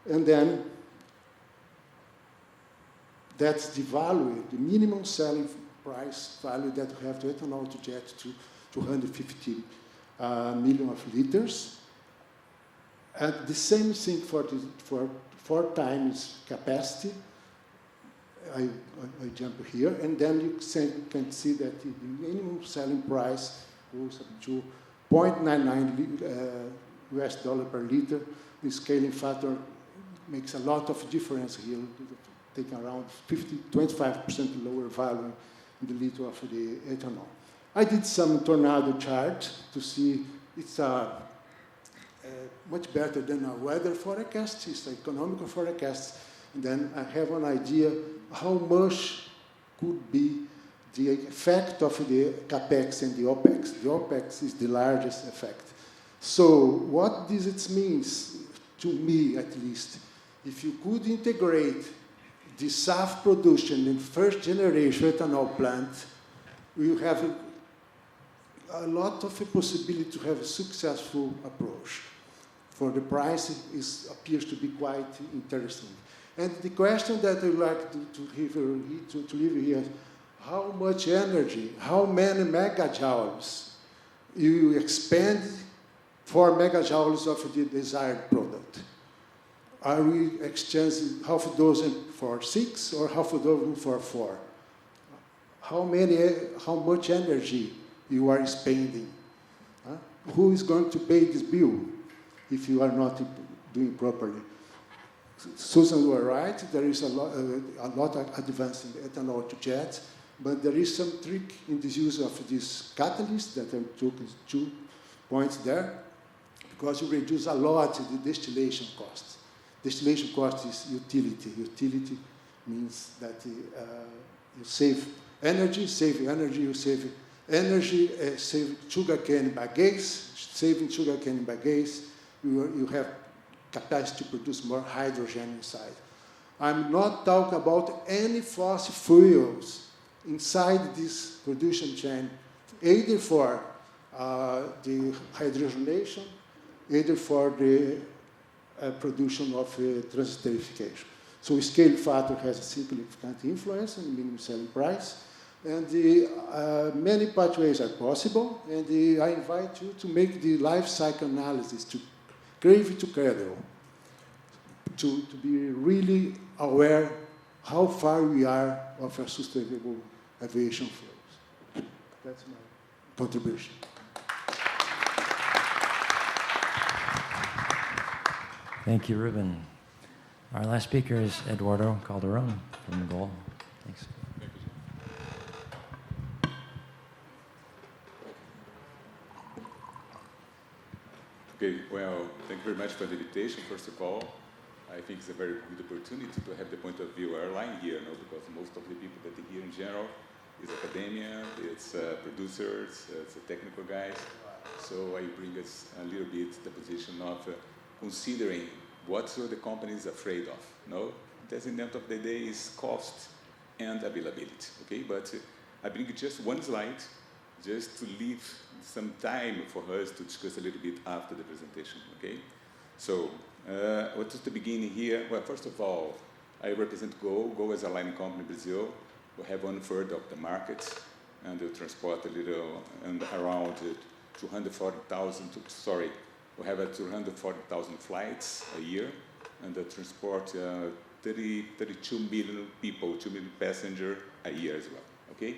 And then That's the value, the minimum selling price value that we have to ethanol to jet to 250 million of liters. And the same thing for 4 times capacity. I jump here, and then you can see that the minimum selling price goes up to 0.99 US dollar per liter. The scaling factor makes a lot of difference here, taking around 25% lower value in the liter of the ethanol. I did some tornado chart to see it's much better than a weather forecast. It's an economical forecast. And then I have an idea how much could be the effect of the capex and the opex. The opex is the largest effect. So what this means, to me at least, if you could integrate the SAF production in first generation ethanol plant, you have a lot of a possibility to have a successful approach. For the price, it appears to be quite interesting. And the question that I would like to leave here is how much energy, how many megajoules you expend for megajoules of the desired product? Are we exchanging half a dozen for 6 or half a dozen for 4? How much energy you are spending? Who is going to pay this bill if you are not doing properly? Susan was right. There is a lot of advance in ethanol to jet, but there is some trick in the use of this catalyst that I took 2 points there, because you reduce a lot the distillation costs. Distillation cost is utility. Utility means that you save energy, you save energy, save sugarcane bagasse. Saving sugarcane bagasse, you have capacity to produce more hydrogen inside. I'm not talking about any fossil fuels inside this production chain, either for the hydrogenation, either for the production of transesterification. So scale factor has a significant influence on minimum selling price, and many pathways are possible, and I invite you to make the life cycle analysis to gravy to cradle, to be really aware how far we are of a sustainable aviation fuels. That's my contribution. Thank you, Ruben. Our last speaker is Eduardo Calderon from Angola. Thanks. Okay, well, thank you very much for the invitation, first of all. I think it's a very good opportunity to have the point of view airline here, because most of the people that are here in general is academia, it's producers, it's technical guys. So I bring us a little bit the position of considering what are the companies afraid of. No, that's in the end of the day is cost and availability. Okay, but I bring just one slide just to leave some time for us to discuss a little bit after the presentation. Okay, so what is the beginning here? Well, first of all, I represent Go. Go is a line company in Brazil. We have 1/3 of the market, and we transport a little and around 240,000. Sorry. We have 240,000 flights a year, and transport 32 million people, 2 million passengers a year as well. Okay,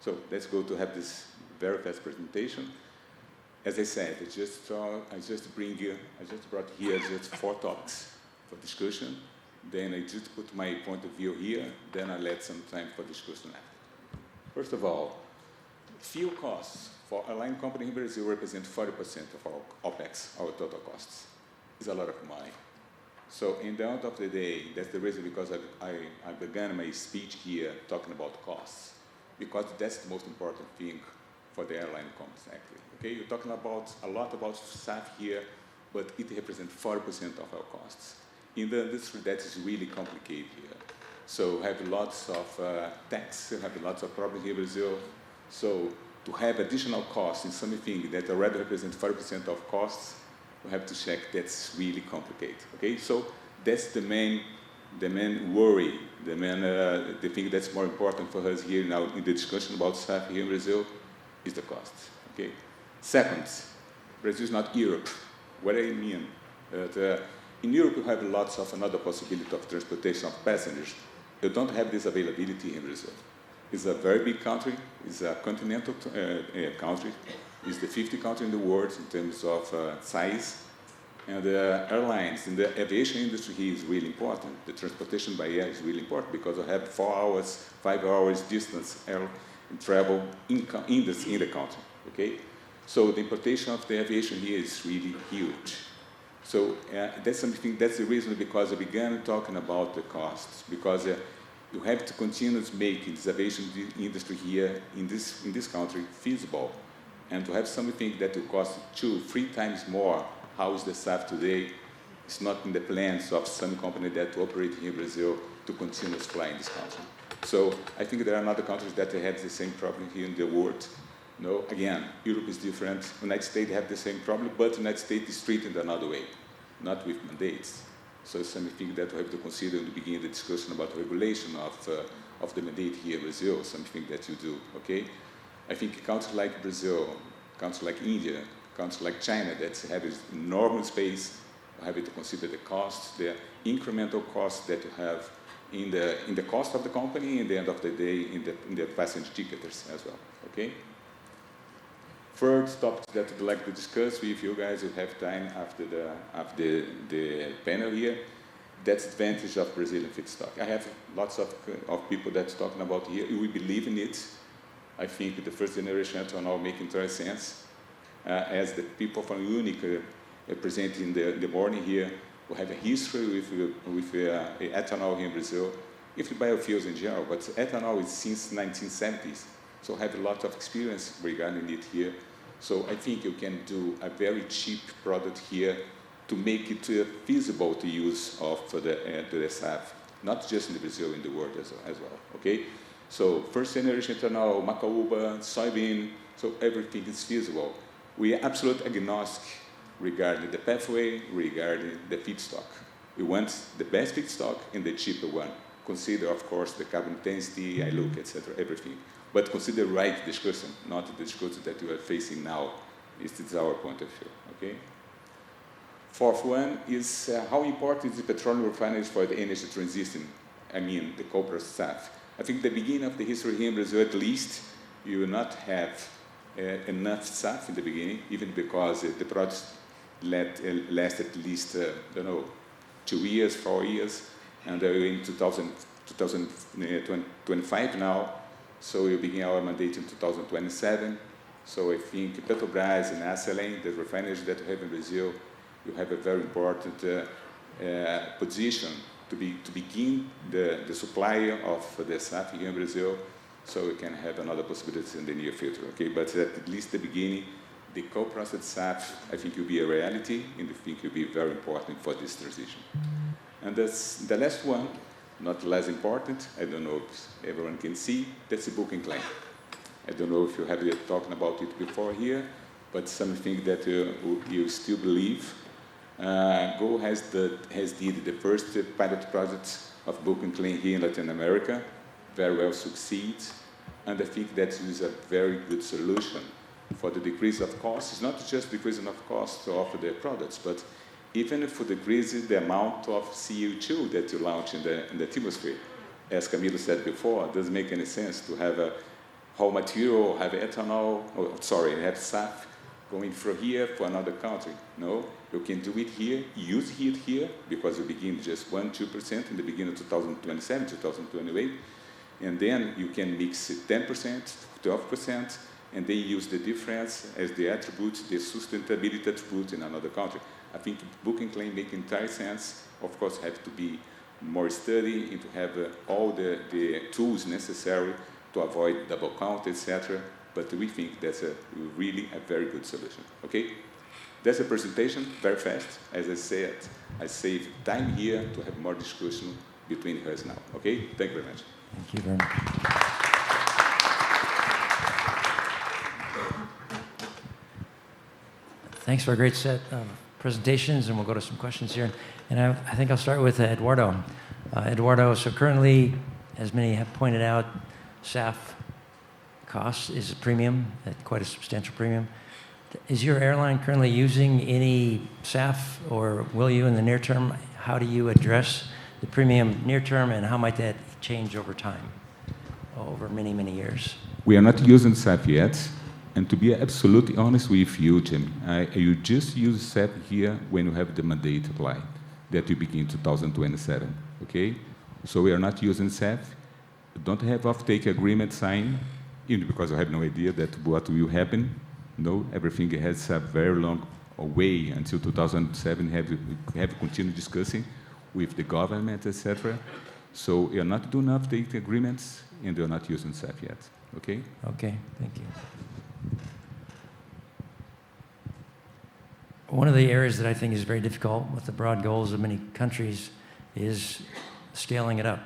so let's go to have this very fast presentation. As I said, I just brought here just 4 topics for discussion. Then I just put my point of view here. Then I let some time for discussion after. First of all, fuel costs for a line company in Brazil represent 40% of our OPEX, our total costs. It's a lot of money. So in the end of the day, that's the reason because I began my speech here talking about costs, because that's the most important thing for the airline companies, actually. Okay, you're talking about a lot about SAF here, but it represents 40% of our costs. In the industry, that is really complicated here. So have lots of tax, have lots of problems here in Brazil. So to have additional costs in something that already represents 40% of costs, we have to check that's really complicated. Okay, so that's the main the main worry, the thing that's more important for us here now in the discussion about SAF here in Brazil is the cost. Okay. Second, Brazil is not Europe. What I mean, in Europe you have lots of another possibility of transportation of passengers. You don't have this availability in Brazil. It's a very big country. It's a continental country. It's the 50th country in the world in terms of size. And the airlines and the aviation industry here is really important. The transportation by air is really important because I have 4 hours, 5 hours distance air travel in the country. Okay, so the importation of the aviation here is really huge. So that's something. That's the reason because I began talking about the costs because you have to continue making this aviation industry here in this country feasible, and to have something that will cost 2-3 times more. How is the SAF today? It's not in the plans of some company that operate here in Brazil to continue to fly in this country. So I think there are other countries that have the same problem here in the world. No, again, Europe is different. United States have the same problem, but the United States is treated another way, not with mandates. So it's something that we have to consider in the beginning of the discussion about regulation of the mandate here in Brazil, something that you do, okay? I think countries like Brazil, countries like India, countries like China that have this enormous space, have to consider the costs, the incremental costs that you have in the cost of the company, in the end of the day, in the passenger tickets as well, okay? Third topic that I'd like to discuss with you guys, you have time after the panel here, that's advantage of Brazilian feedstock. I have lots of people that's talking about here, we believe in it. I think the first generation ethanol makes entire sense. As the people from UNICAMP present in the morning here, we have a history with ethanol here in Brazil, with biofuels in general, but ethanol is since 1970s, so I have a lot of experience regarding it here. So I think you can do a very cheap product here to make it feasible to use of the SAF, not just in Brazil, in the world as well, okay? So first generation ethanol, macaúba, soybean, so everything is feasible. We are absolutely agnostic regarding the pathway, regarding the feedstock. We want the best feedstock and the cheaper one. Consider, of course, the carbon intensity, ILUC, etc., everything. But consider right discussion, not the discussion that you are facing now. This is our point of view, okay? Fourth one is how important is the petroleum refineries for the energy transition? I mean, the co-processed SAF. I think the beginning of the history here in Brazil, at least, you will not have enough SAF in the beginning, even because the project last at least, 2 years, 4 years, and we're in 2025 now, so we'll begin our mandate in 2027. So I think Petrobras and Maciel, the refineries that we have in Brazil, you have a very important position to begin the supply of the SAF here in Brazil, so we can have another possibility in the near future, okay? But at least the beginning, the co-processed SAF, I think will be a reality, and I think will be very important for this transition. And that's the last one, not less important, I don't know if everyone can see, that's the booking claim. I don't know if you have been talking about it before here, but something that you still believe. Go has did the first pilot project of booking claim here in Latin America, very well succeeds, and I think that is a very good solution for the decrease of costs. It's not just decreasing of cost of the products, but even for decreasing the amount of CO2 that you launch in the atmosphere. As Camilo said before, it doesn't make any sense to have a raw material, have ethanol, have SAF going from here for another country. No, you can do it here, use it here, because you begin just 1-2% in the beginning of 2027, 2028, and then you can mix 10%, 12%, and they use the difference as the attribute, the sustainability attribute in another country. I think booking claim makes entire sense. Of course, have to be more study and to have all the tools necessary to avoid double count, etc. But we think that's really a very good solution. Okay, that's the presentation. Very fast, as I said. I save time here to have more discussion between us now. Okay, thank you very much. Thank you very much. Thanks for a great set of presentations, and we'll go to some questions here. And I think I'll start with Eduardo. Eduardo, so currently, as many have pointed out, SAF cost is a premium, quite a substantial premium. Is your airline currently using any SAF, or will you in the near term? How do you address the premium near term, and how might that change over time, over many, many years? We are not using SAF yet. And to be absolutely honest with you, Jim, you just use SAF here when you have the mandate applied, that will begin 2027, okay? So we are not using SAF. Don't have offtake agreement signed, even because I have no idea that what will happen. No, everything has a very long way until 2007. Have continued discussing with the government, etc. So we are not doing offtake agreements, and we are not using SAF yet. Okay? Okay, thank you. One of the areas that I think is very difficult with the broad goals of many countries is scaling it up.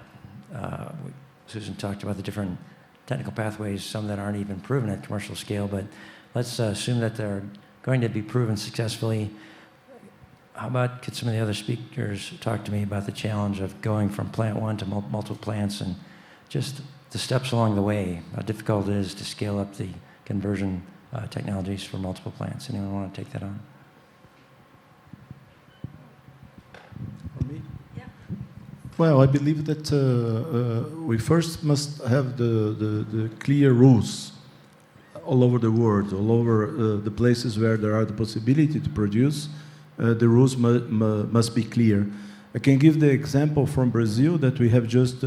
Susan talked about the different technical pathways, some that aren't even proven at commercial scale, but let's assume that they're going to be proven successfully. How about, could some of the other speakers talk to me about the challenge of going from plant one to multiple plants, and just the steps along the way, how difficult it is to scale up the conversion technologies for multiple plants? Anyone want to take that on? Well, I believe that we first must have the clear rules all over the world, all over the places where there are the possibility to produce. The rules must be clear. I can give the example from Brazil that we have just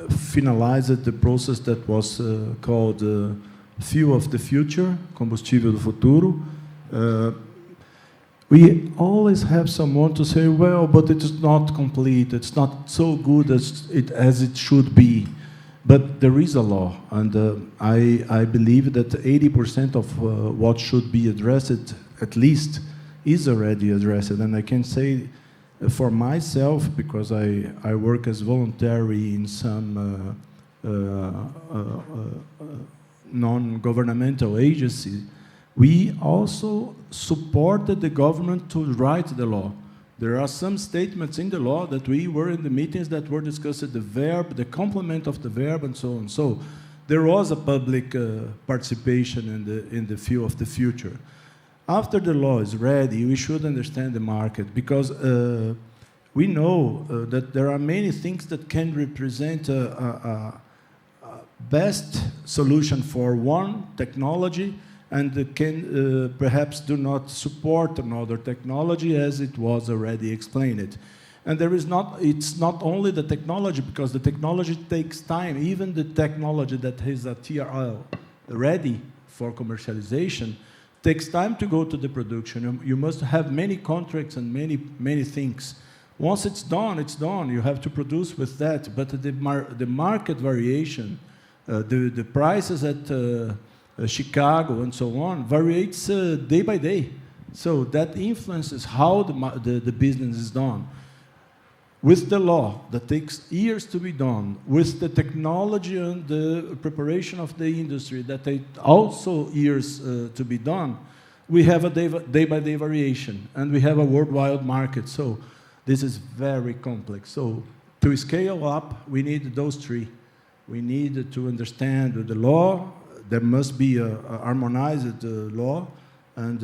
finalized the process that was called Fuel of the Future, Combustível do Futuro. We always have someone to say, well, but it is not complete, it's not so good as it should be. But there is a law, and I believe that 80% of what should be addressed, at least, is already addressed. And I can say for myself, because I work as voluntary in some non-governmental agency, we also supported the government to write the law. There are some statements in the law that we were in the meetings that were discussed, the verb, the complement of the verb, and so on. So there was a public participation in the Fuel of the Future. After the law is ready, we should understand the market, because we know that there are many things that can represent a best solution for one technology, and can perhaps do not support another technology, as it was already explained. And it's not only the technology, because the technology takes time. Even the technology that is a TRL ready for commercialization takes time to go to the production. You must have many contracts and many things. Once it's done, it's done. You have to produce with that. But the market variation, the prices at Chicago and so on, varies day by day. So that influences how the business is done. With the law, that takes years to be done, with the technology and the preparation of the industry, that takes also years to be done, we have a day-by-day variation, and we have a worldwide market. So this is very complex. So to scale up, we need those three. We need to understand the law. There must be a harmonized law, and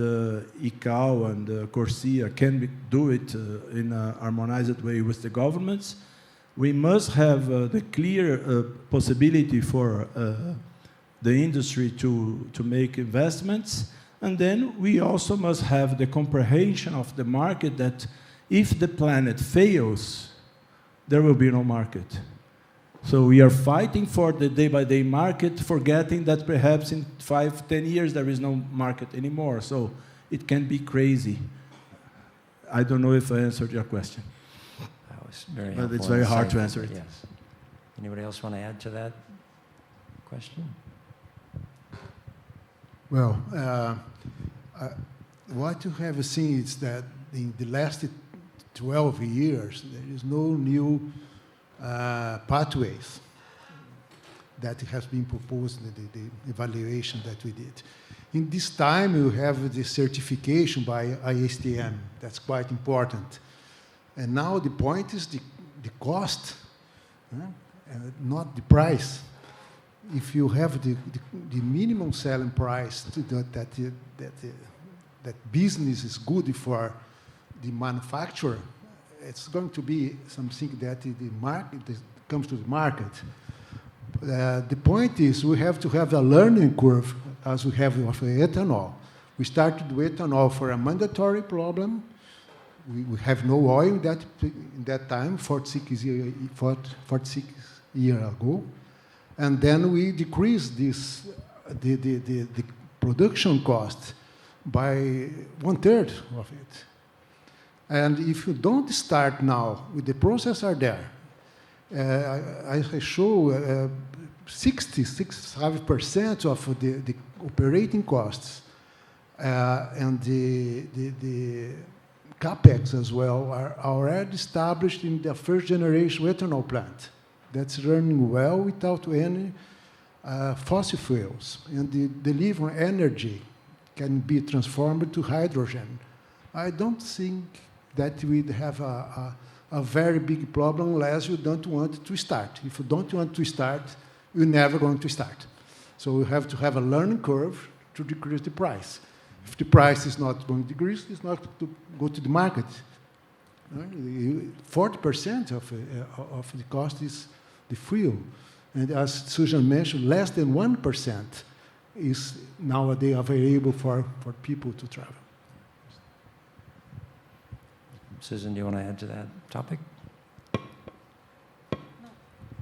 ICAO and CORSIA can do it in a harmonized way with the governments. We must have the clear possibility for the industry to make investments, and then we also must have the comprehension of the market that if the planet fails, there will be no market. So we are fighting for the day-by-day market, forgetting that perhaps in 5-10 years there is no market anymore. So it can be crazy. I don't know if I answered your question. That was very But helpful. it's very hard to insightful, answer it. Yes. Anybody else want to add to that question? Well, what you have seen is that in the last 12 years, there is no new pathways that has been proposed in the evaluation that we did. In this time, you have the certification by ISTM. That's quite important. And now the point is the cost, not the price. If you have the minimum selling price that business is good for the manufacturer, it's going to be something that the market comes to the market. The point is we have to have a learning curve as we have with ethanol. We started with ethanol for a mandatory problem. We have no oil in that time, 46 years ago. And then we decreased the production cost by 1/3 of it. And if you don't start now with the processor there, I show 65% of the operating costs and the capex as well are already established in the first generation ethanol plant. That's running well without any fossil fuels, and the delivery energy can be transformed to hydrogen. I don't think that we'd have a very big problem unless you don't want to start. If you don't want to start, you're never going to start. So we have to have a learning curve to decrease the price. If the price is not going to decrease, it's not to go to the market. 40% of the cost is the fuel. And as Susan mentioned, less than 1% is nowadays available for people to travel. Susan, do you want to add to that topic? No.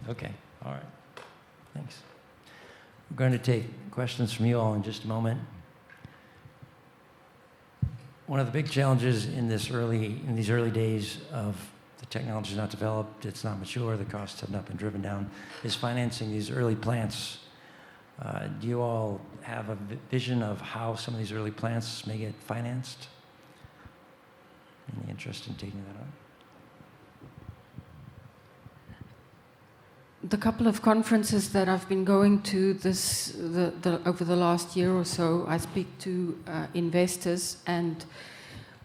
Okay, all right. Thanks. We're going to take questions from you all in just a moment. One of the big challenges in these early days of the technology is not developed, it's not mature, the costs have not been driven down, is financing these early plants. Do you all have a vision of how some of these early plants may get financed? Any interest in taking that on? The couple of conferences that I've been going to over the last year or so, I speak to investors, and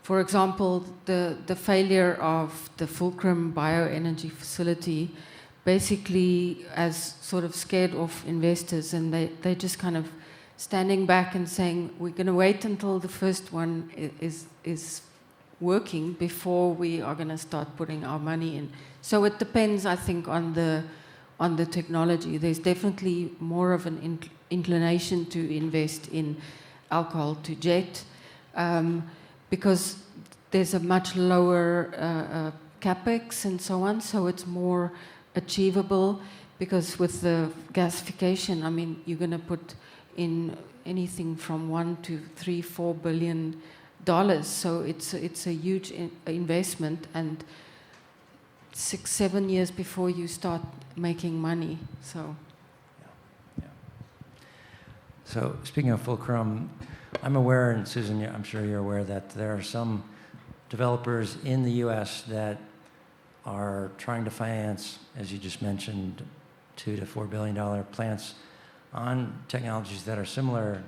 for example, the failure of the Fulcrum bioenergy facility basically has sort of scared off investors, and they're just kind of standing back and saying, we're going to wait until the first one is working before we are going to start putting our money in. So it depends, I think, on the technology. There's definitely more of an inclination to invest in alcohol to jet because there's a much lower capex and so on, so it's more achievable, because with the gasification, I mean, you're going to put in anything from $1 to $3, $4 billion. So it's a huge investment, and 6-7 years before you start making money. So, yeah. So speaking of Fulcrum, I'm aware, and Susan, I'm sure you're aware, that there are some developers in the U.S. that are trying to finance, as you just mentioned, $2 to $4 billion plants on technologies that are similar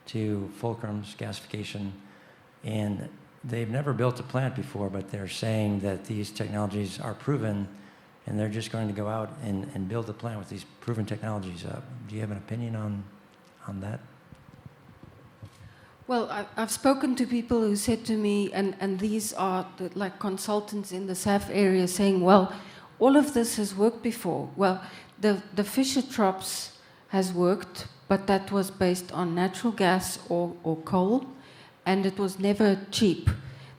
to Fulcrum's gasification. And they've never built a plant before, but they're saying that these technologies are proven, and they're just going to go out and build a plant with these proven technologies. Do you have an opinion on that? well, I've spoken to people who said to me, and these are like consultants in the SAF area, saying, well, all of this has worked before. Well, the Fischer-Tropsch has worked, but that was based on natural gas or coal, and it was never cheap.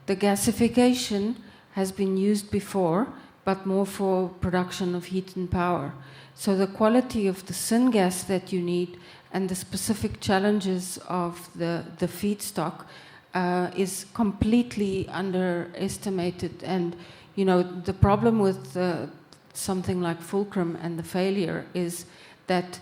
The gasification has been used before, but more for production of heat and power. So the quality of the syngas that you need and the specific challenges of the feedstock is completely underestimated. And, you know, the problem with something like Fulcrum and the failure is that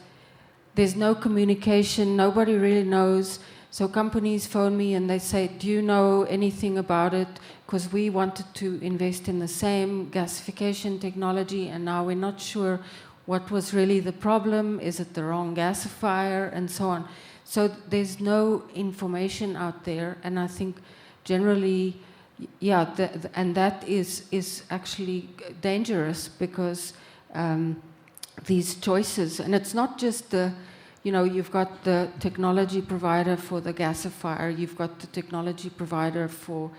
there's no communication, nobody really knows. So companies phone me and they say, do you know anything about it? Because we wanted to invest in the same gasification technology, and now we're not sure what was really the problem. Is it the wrong gasifier? And so on. So there's no information out there, and I think generally Yeah, and that is actually dangerous because these choices, and it's not just you've got the technology provider for the gasifier, you've got the technology provider for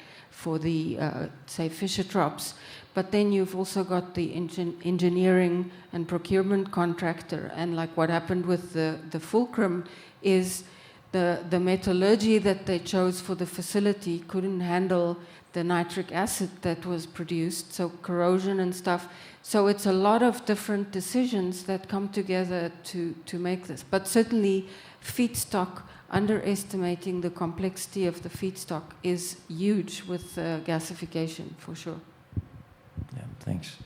the, say, Fischer-Tropsch, but then you've also got the engineering and procurement contractor, and like what happened with the Fulcrum is the metallurgy that they chose for the facility couldn't handle the nitric acid that was produced, so corrosion and stuff. So it's a lot of different decisions that come together to make this. But certainly feedstock, underestimating the complexity of the feedstock is huge with gasification, for sure. Yeah, thanks.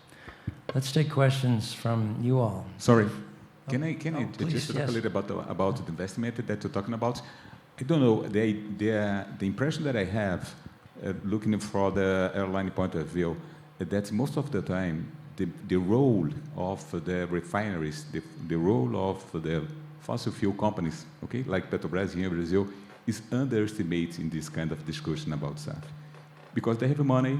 Let's take questions from you all. Sorry, can I please, just talk yes. a little about the investment that you're talking about? I don't know, the impression that I have, looking for the airline point of view, that most of the time, the role of the refineries, the role of the fossil fuel companies, okay, like Petrobras here in Brazil, is underestimated in this kind of discussion about SAF. Because they have the money,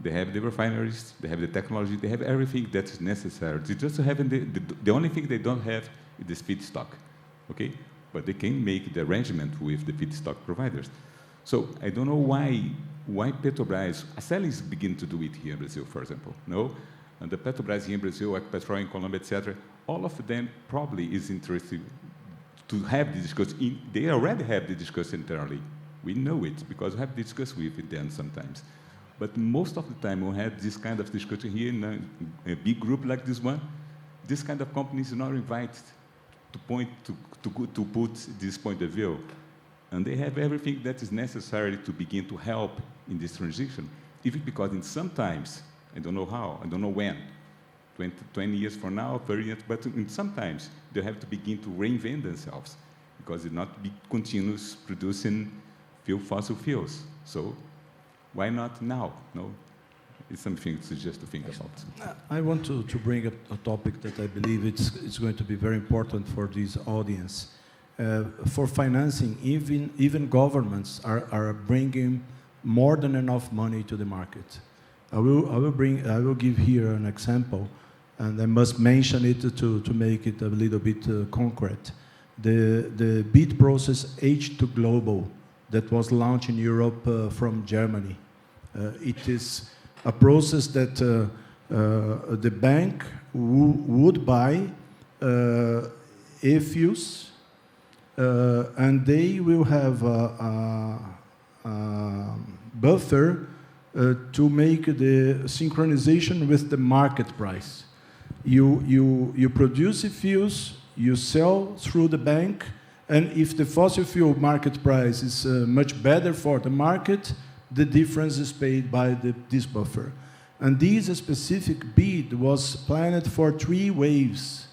they have the refineries, they have the technology, they have everything that is necessary. They just have the only thing they don't have is this feedstock, okay? But they can make the arrangement with the feedstock providers. So I don't know why Petrobras, Maciel is beginning to do it here in Brazil, for example, no? And the Petrobras here in Brazil, Ecopetrol in Colombia, etc., all of them probably is interested to have the discussion. They already have the discussion internally. We know it because we have discussed with them sometimes. But most of the time we have this kind of discussion here in a big group like this one. This kind of companies are not invited to put this point of view. And they have everything that is necessary to begin to help in this transition. Even because in sometimes, I don't know how, I don't know when, 20 years from now, 30 years, but sometimes they have to begin to reinvent themselves because it not be continuous producing fossil fuels. So why not now? No, it's something to just to think about. I want to bring up a topic that I believe it's going to be very important for this audience. For financing, even governments are bringing more than enough money to the market. I will give here an example, and I must mention it to make it a little bit concrete. The bid process H2 Global that was launched in Europe from Germany. It is a process that the bank would buy e-fuels, and they will have a buffer to make the synchronization with the market price. You produce e-fuels, you sell through the bank, and if the fossil fuel market price is much better for the market, the difference is paid by this buffer. And this specific bid was planned for 3 waves.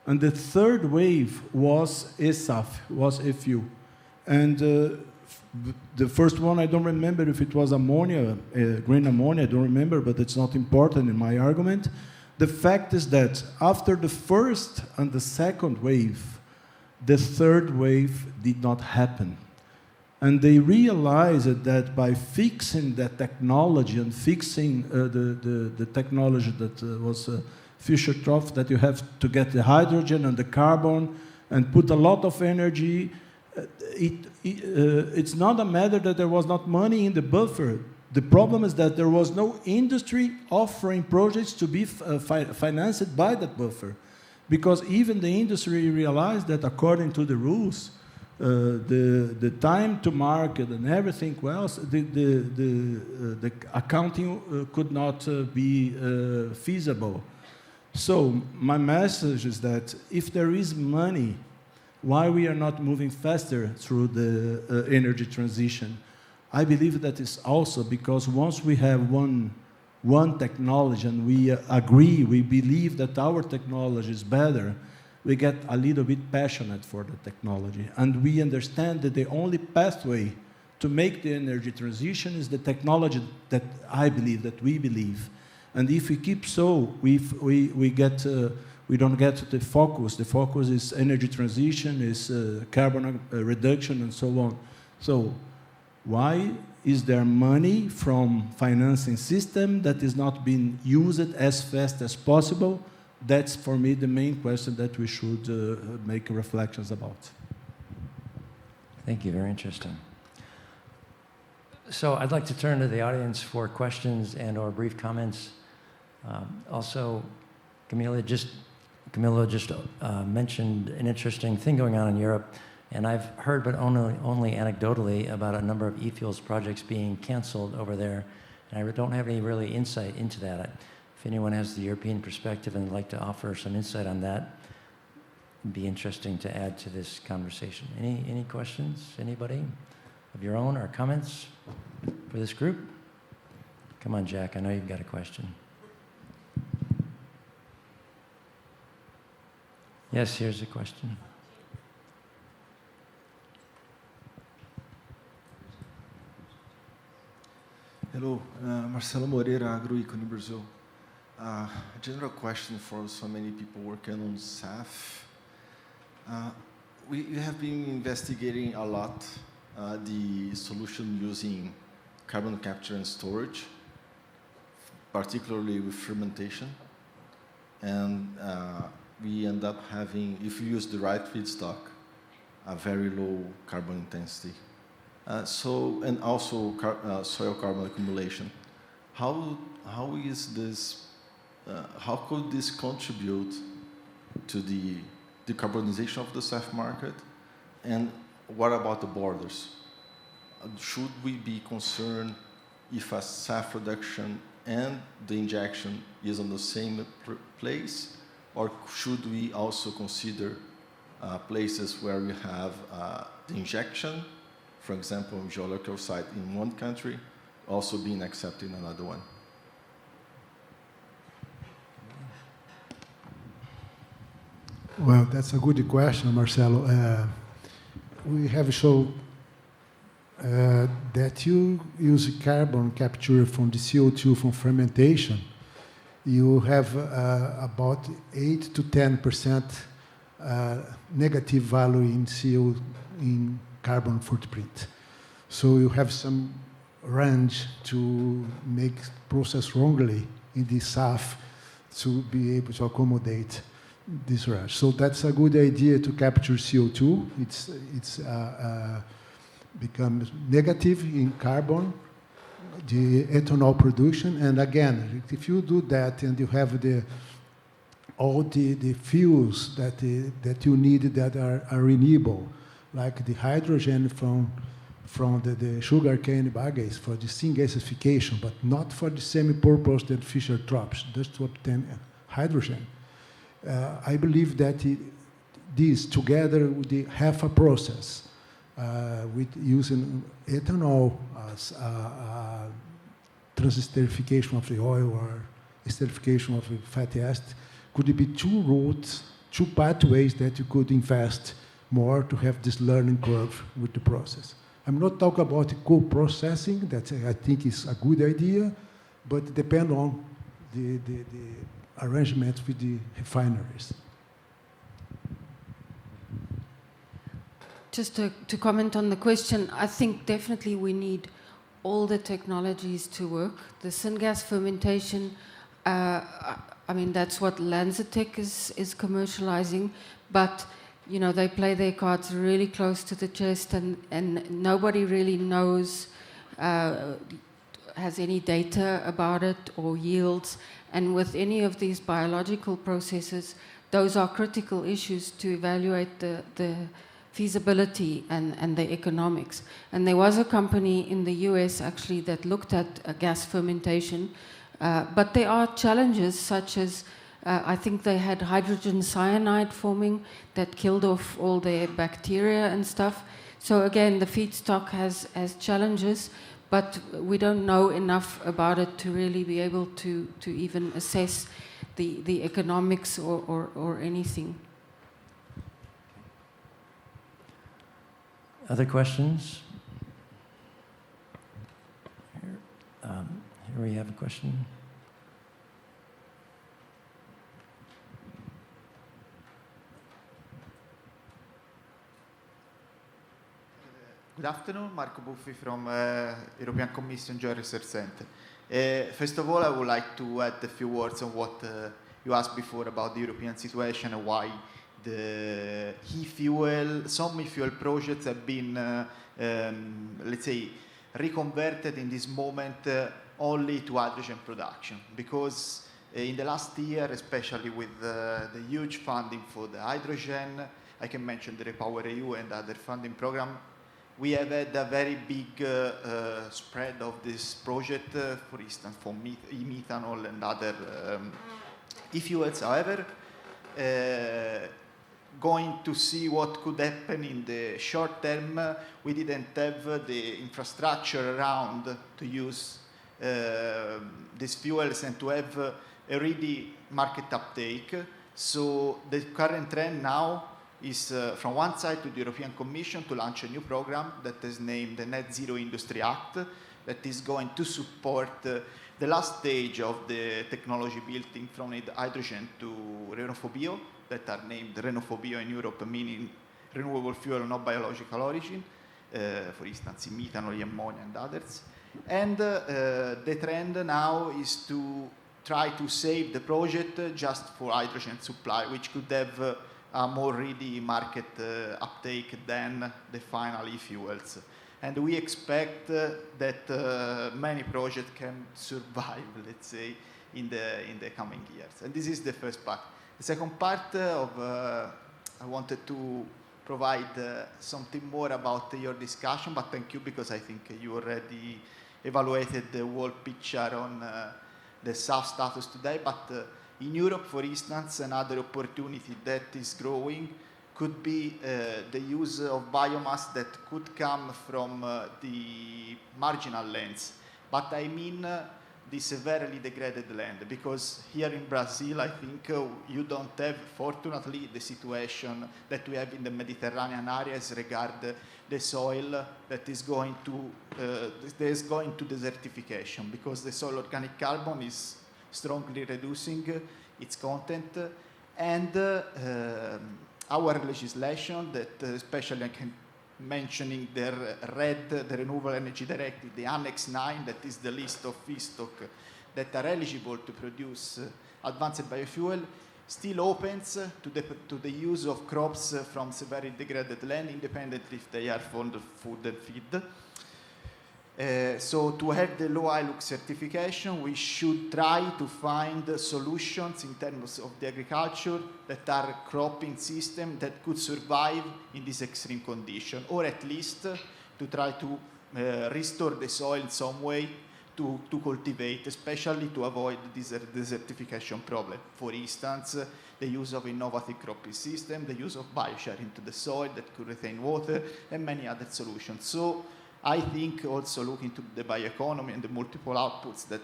And the third wave was ESAF, was e-fuel. And the first one, I don't remember if it was ammonia, green ammonia, I don't remember, but it's not important in my argument. The fact is that after the first and the second wave, the third wave did not happen. And they realized that by fixing that technology and fixing the technology that was Fischer-Tropsch, that you have to get the hydrogen and the carbon and put a lot of energy, it's not a matter that there was not money in the buffer. The problem is that there was no industry offering projects to be financed by that buffer. Because even the industry realized that according to the rules, the time to market and everything else, the accounting could not be feasible. So my message is that if there is money, why we are not moving faster through the energy transition? I believe that is also because once we have one technology and we agree, we believe that our technology is better, we get a little bit passionate for the technology. And we understand that the only pathway to make the energy transition is the technology that I believe, that we believe. And if we keep so, we don't get the focus. The focus is energy transition, is carbon reduction, and so on. So why is there money from financing system that is not being used as fast as possible? That's, for me, the main question that we should make reflections about. Thank you, very interesting. So I'd like to turn to the audience for questions and or brief comments. Also, Camilo just mentioned an interesting thing going on in Europe, and I've heard, but only anecdotally, about a number of e-fuels projects being canceled over there, and I don't have any really insight into that. If anyone has the European perspective and would like to offer some insight on that, it'd be interesting to add to this conversation. Any questions? Anybody of your own or comments for this group? Come on, Jack, I know you've got a question. Yes, here's a question. Hello, Marcelo Moreira, Agroecon Brazil. A general question for so many people working on SAF. We have been investigating a lot the solution using carbon capture and storage, particularly with fermentation. And we end up having, if you use the right feedstock, a very low carbon intensity. And also soil carbon accumulation. How is this? How could this contribute to the decarbonization of the SAF market? And what about the borders? Should we be concerned if a SAF production and the injection is on the same place, or should we also consider places where we have the injection, for example, geological site in one country, also being accepted in another one? Well, that's a good question, Marcelo. We have shown that you use carbon capture from the CO2 from fermentation. You have about 8 to 10% negative value in CO in carbon footprint. So you have some range to make process wrongly in the SAF to be able to accommodate this range. So that's a good idea to capture CO2. It's becomes negative in carbon, the ethanol production. And again, if you do that and you have all the fuels that you need that are renewable, like the hydrogen from the sugarcane bagasse for the syngas gasification, but not for the same purpose that Fischer Tropsch, just to obtain hydrogen. I believe that this, together with the half a process, with using ethanol as transesterification of the oil or esterification of the fatty acid, could be two routes, two pathways that you could invest more to have this learning curve with the process. I'm not talking about co-processing, that I think is a good idea, but it depends on the arrangement with the refineries. Just to comment on the question, I think definitely we need all the technologies to work. The syngas fermentation, I mean, that's what LanzaTech is commercializing, but you know, they play their cards really close to the chest, and nobody really knows, has any data about it or yields. And with any of these biological processes, those are critical issues to evaluate the feasibility and the economics. And there was a company in the US actually that looked at gas fermentation, but there are challenges such as I think they had hydrogen cyanide forming that killed off all their bacteria and stuff. So again, the feedstock has challenges, but we don't know enough about it to really be able to even assess the economics or anything. Other questions? Here we have a question. Good afternoon, Marco Buffi from European Commission Joint Research Center. First of all, I would like to add a few words on what you asked before about the European situation and why the some e-fuel projects have been, let's say, reconverted in this moment only to hydrogen production. Because in the last year, especially with the huge funding for the hydrogen, I can mention the REPowerEU and other funding program, we have had a very big spread of this project, for instance, for e-methanol and other e-fuels. However, going to see what could happen in the short term, we didn't have the infrastructure around to use these fuels and to have a ready market uptake. So the current trend now is from one side to the European Commission to launch a new program that is named the Net Zero Industry Act that is going to support the last stage of the technology building from hydrogen to renofobio, that are named renofobio in Europe, meaning renewable fuel not biological origin, for instance, methanol, ammonia, and others. And the trend now is to try to save the project just for hydrogen supply, which could have a more ready market uptake than the final e-fuels. And we expect that many projects can survive, let's say, in the coming years. And this is the first part. The second part I wanted to provide something more about your discussion, but thank you because I think you already evaluated the whole picture on the SAF status today. But in Europe, for instance, another opportunity that is growing could be the use of biomass that could come from the marginal lands. But I mean the severely degraded land, because here in Brazil, I think you don't have, fortunately, the situation that we have in the Mediterranean areas regard the soil that is going to desertification, because the soil organic carbon is strongly reducing its content, and our legislation that especially I can mentioning the Renewable Energy Directive, the Annex 9, that is the list of feedstock that are eligible to produce advanced biofuel, still opens to the use of crops from severely degraded land, independently if they are for food and feed. So to have the low ILUC certification, we should try to find solutions in terms of the agriculture that are cropping system that could survive in this extreme condition, or at least to try to restore the soil in some way to cultivate, especially to avoid this desertification problem. For instance, the use of innovative cropping system, the use of bioshare into the soil that could retain water, and many other solutions. So I think also looking to the bioeconomy and the multiple outputs that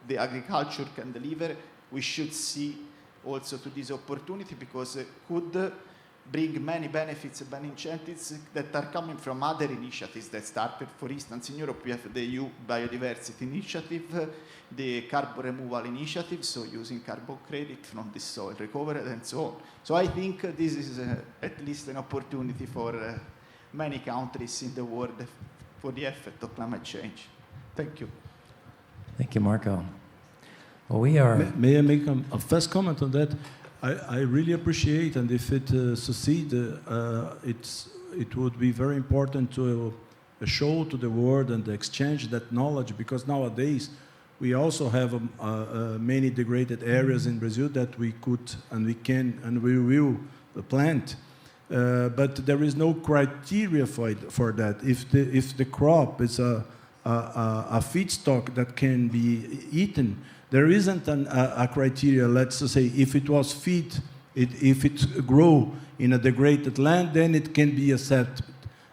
the agriculture can deliver, we should see also to this opportunity, because it could bring many benefits and many incentives that are coming from other initiatives that started. For instance, in Europe we have the EU Biodiversity Initiative, the Carbon Removal Initiative, so using carbon credit from the soil recovered and so on. So I think this is at least an opportunity for many countries in the world for the effect of climate change. Thank you. Thank you, Marco. Well, we are... May I make a first comment on that? I really appreciate, and if it succeeds, it would be very important to show to the world and exchange that knowledge, because nowadays we also have many degraded areas in Brazil that we could and we can and we will plant. But there is no criteria for that. If the crop is a feedstock that can be eaten, there isn't a criteria. Let's say if it was feed, if it grow in a degraded land, then it can be accepted.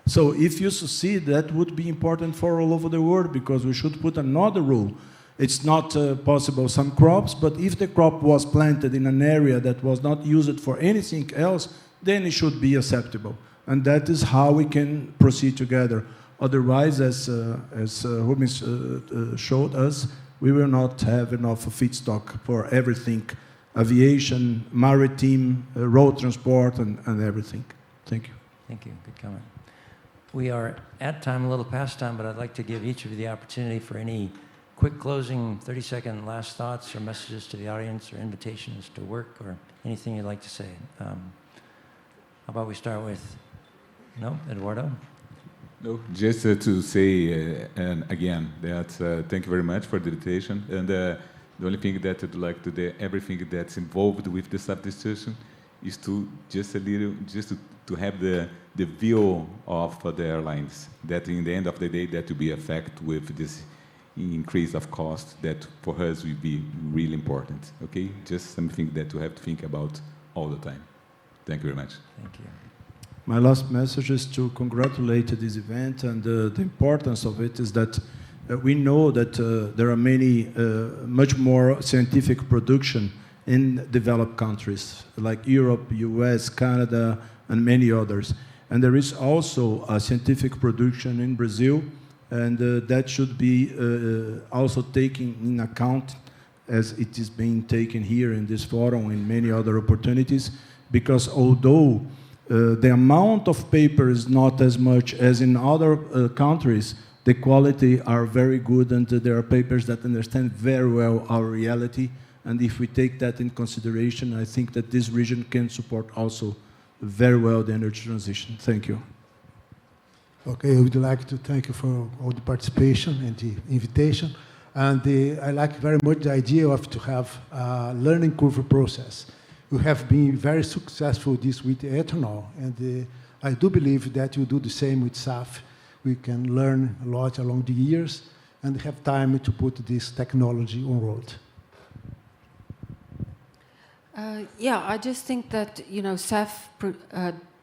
So if you succeed, that would be important for all over the world, because we should put another rule. It's not possible some crops, but if the crop was planted in an area that was not used for anything else, then it should be acceptable. And that is how we can proceed together. Otherwise, as Rubens showed us, we will not have enough feedstock for everything, aviation, maritime, road transport, and everything. Thank you. Thank you. Good comment. We are at time, a little past time, but I'd like to give each of you the opportunity for any quick closing 30-second last thoughts or messages to the audience or invitations to work or anything you'd like to say. How about we start with, no, Eduardo? No, just to say and again that thank you very much for the invitation. And the only thing that I'd like to do, everything that's involved with the substitution, is to just to have the view of the airlines. That in the end of the day, that will be a fact with this increase of cost that for us will be really important. Okay, just something that you have to think about all the time. Thank you very much. Thank you. My last message is to congratulate this event, and the importance of it is that we know that there are much more scientific production in developed countries like Europe, US, Canada, and many others. And there is also a scientific production in Brazil, and that should be also taken in account as it is being taken here in this forum and many other opportunities, because although the amount of paper is not as much as in other countries, the quality are very good, and there are papers that understand very well our reality. And if we take that in consideration, I think that this region can support also very well the energy transition. Thank you. Okay, I would like to thank you for all the participation and the invitation. And I like very much the idea of to have a learning curve process. You have been very successful this with ethanol, and I do believe that you do the same with SAF. We can learn a lot along the years and have time to put this technology on road. Yeah, I just think that, you know, SAF,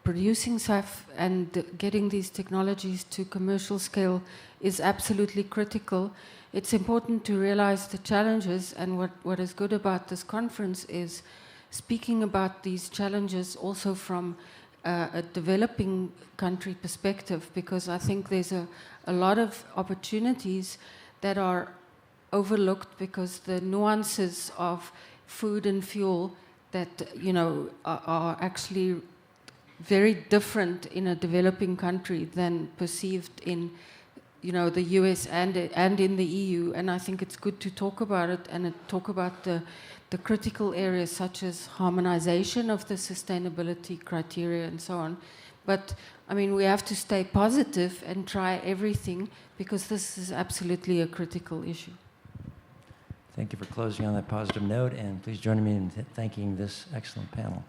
producing SAF and getting these technologies to commercial scale is absolutely critical. It's important to realize the challenges, and what is good about this conference is speaking about these challenges also from a developing country perspective, because I think there's a lot of opportunities that are overlooked because the nuances of food and fuel that, you know, are actually very different in a developing country than perceived in, you know, the US and in the EU. And I think it's good to talk about it and talk about the critical areas such as harmonization of the sustainability criteria and so on. But, I mean, we have to stay positive and try everything, because this is absolutely a critical issue. Thank you for closing on that positive note, and please join me in thanking this excellent panel.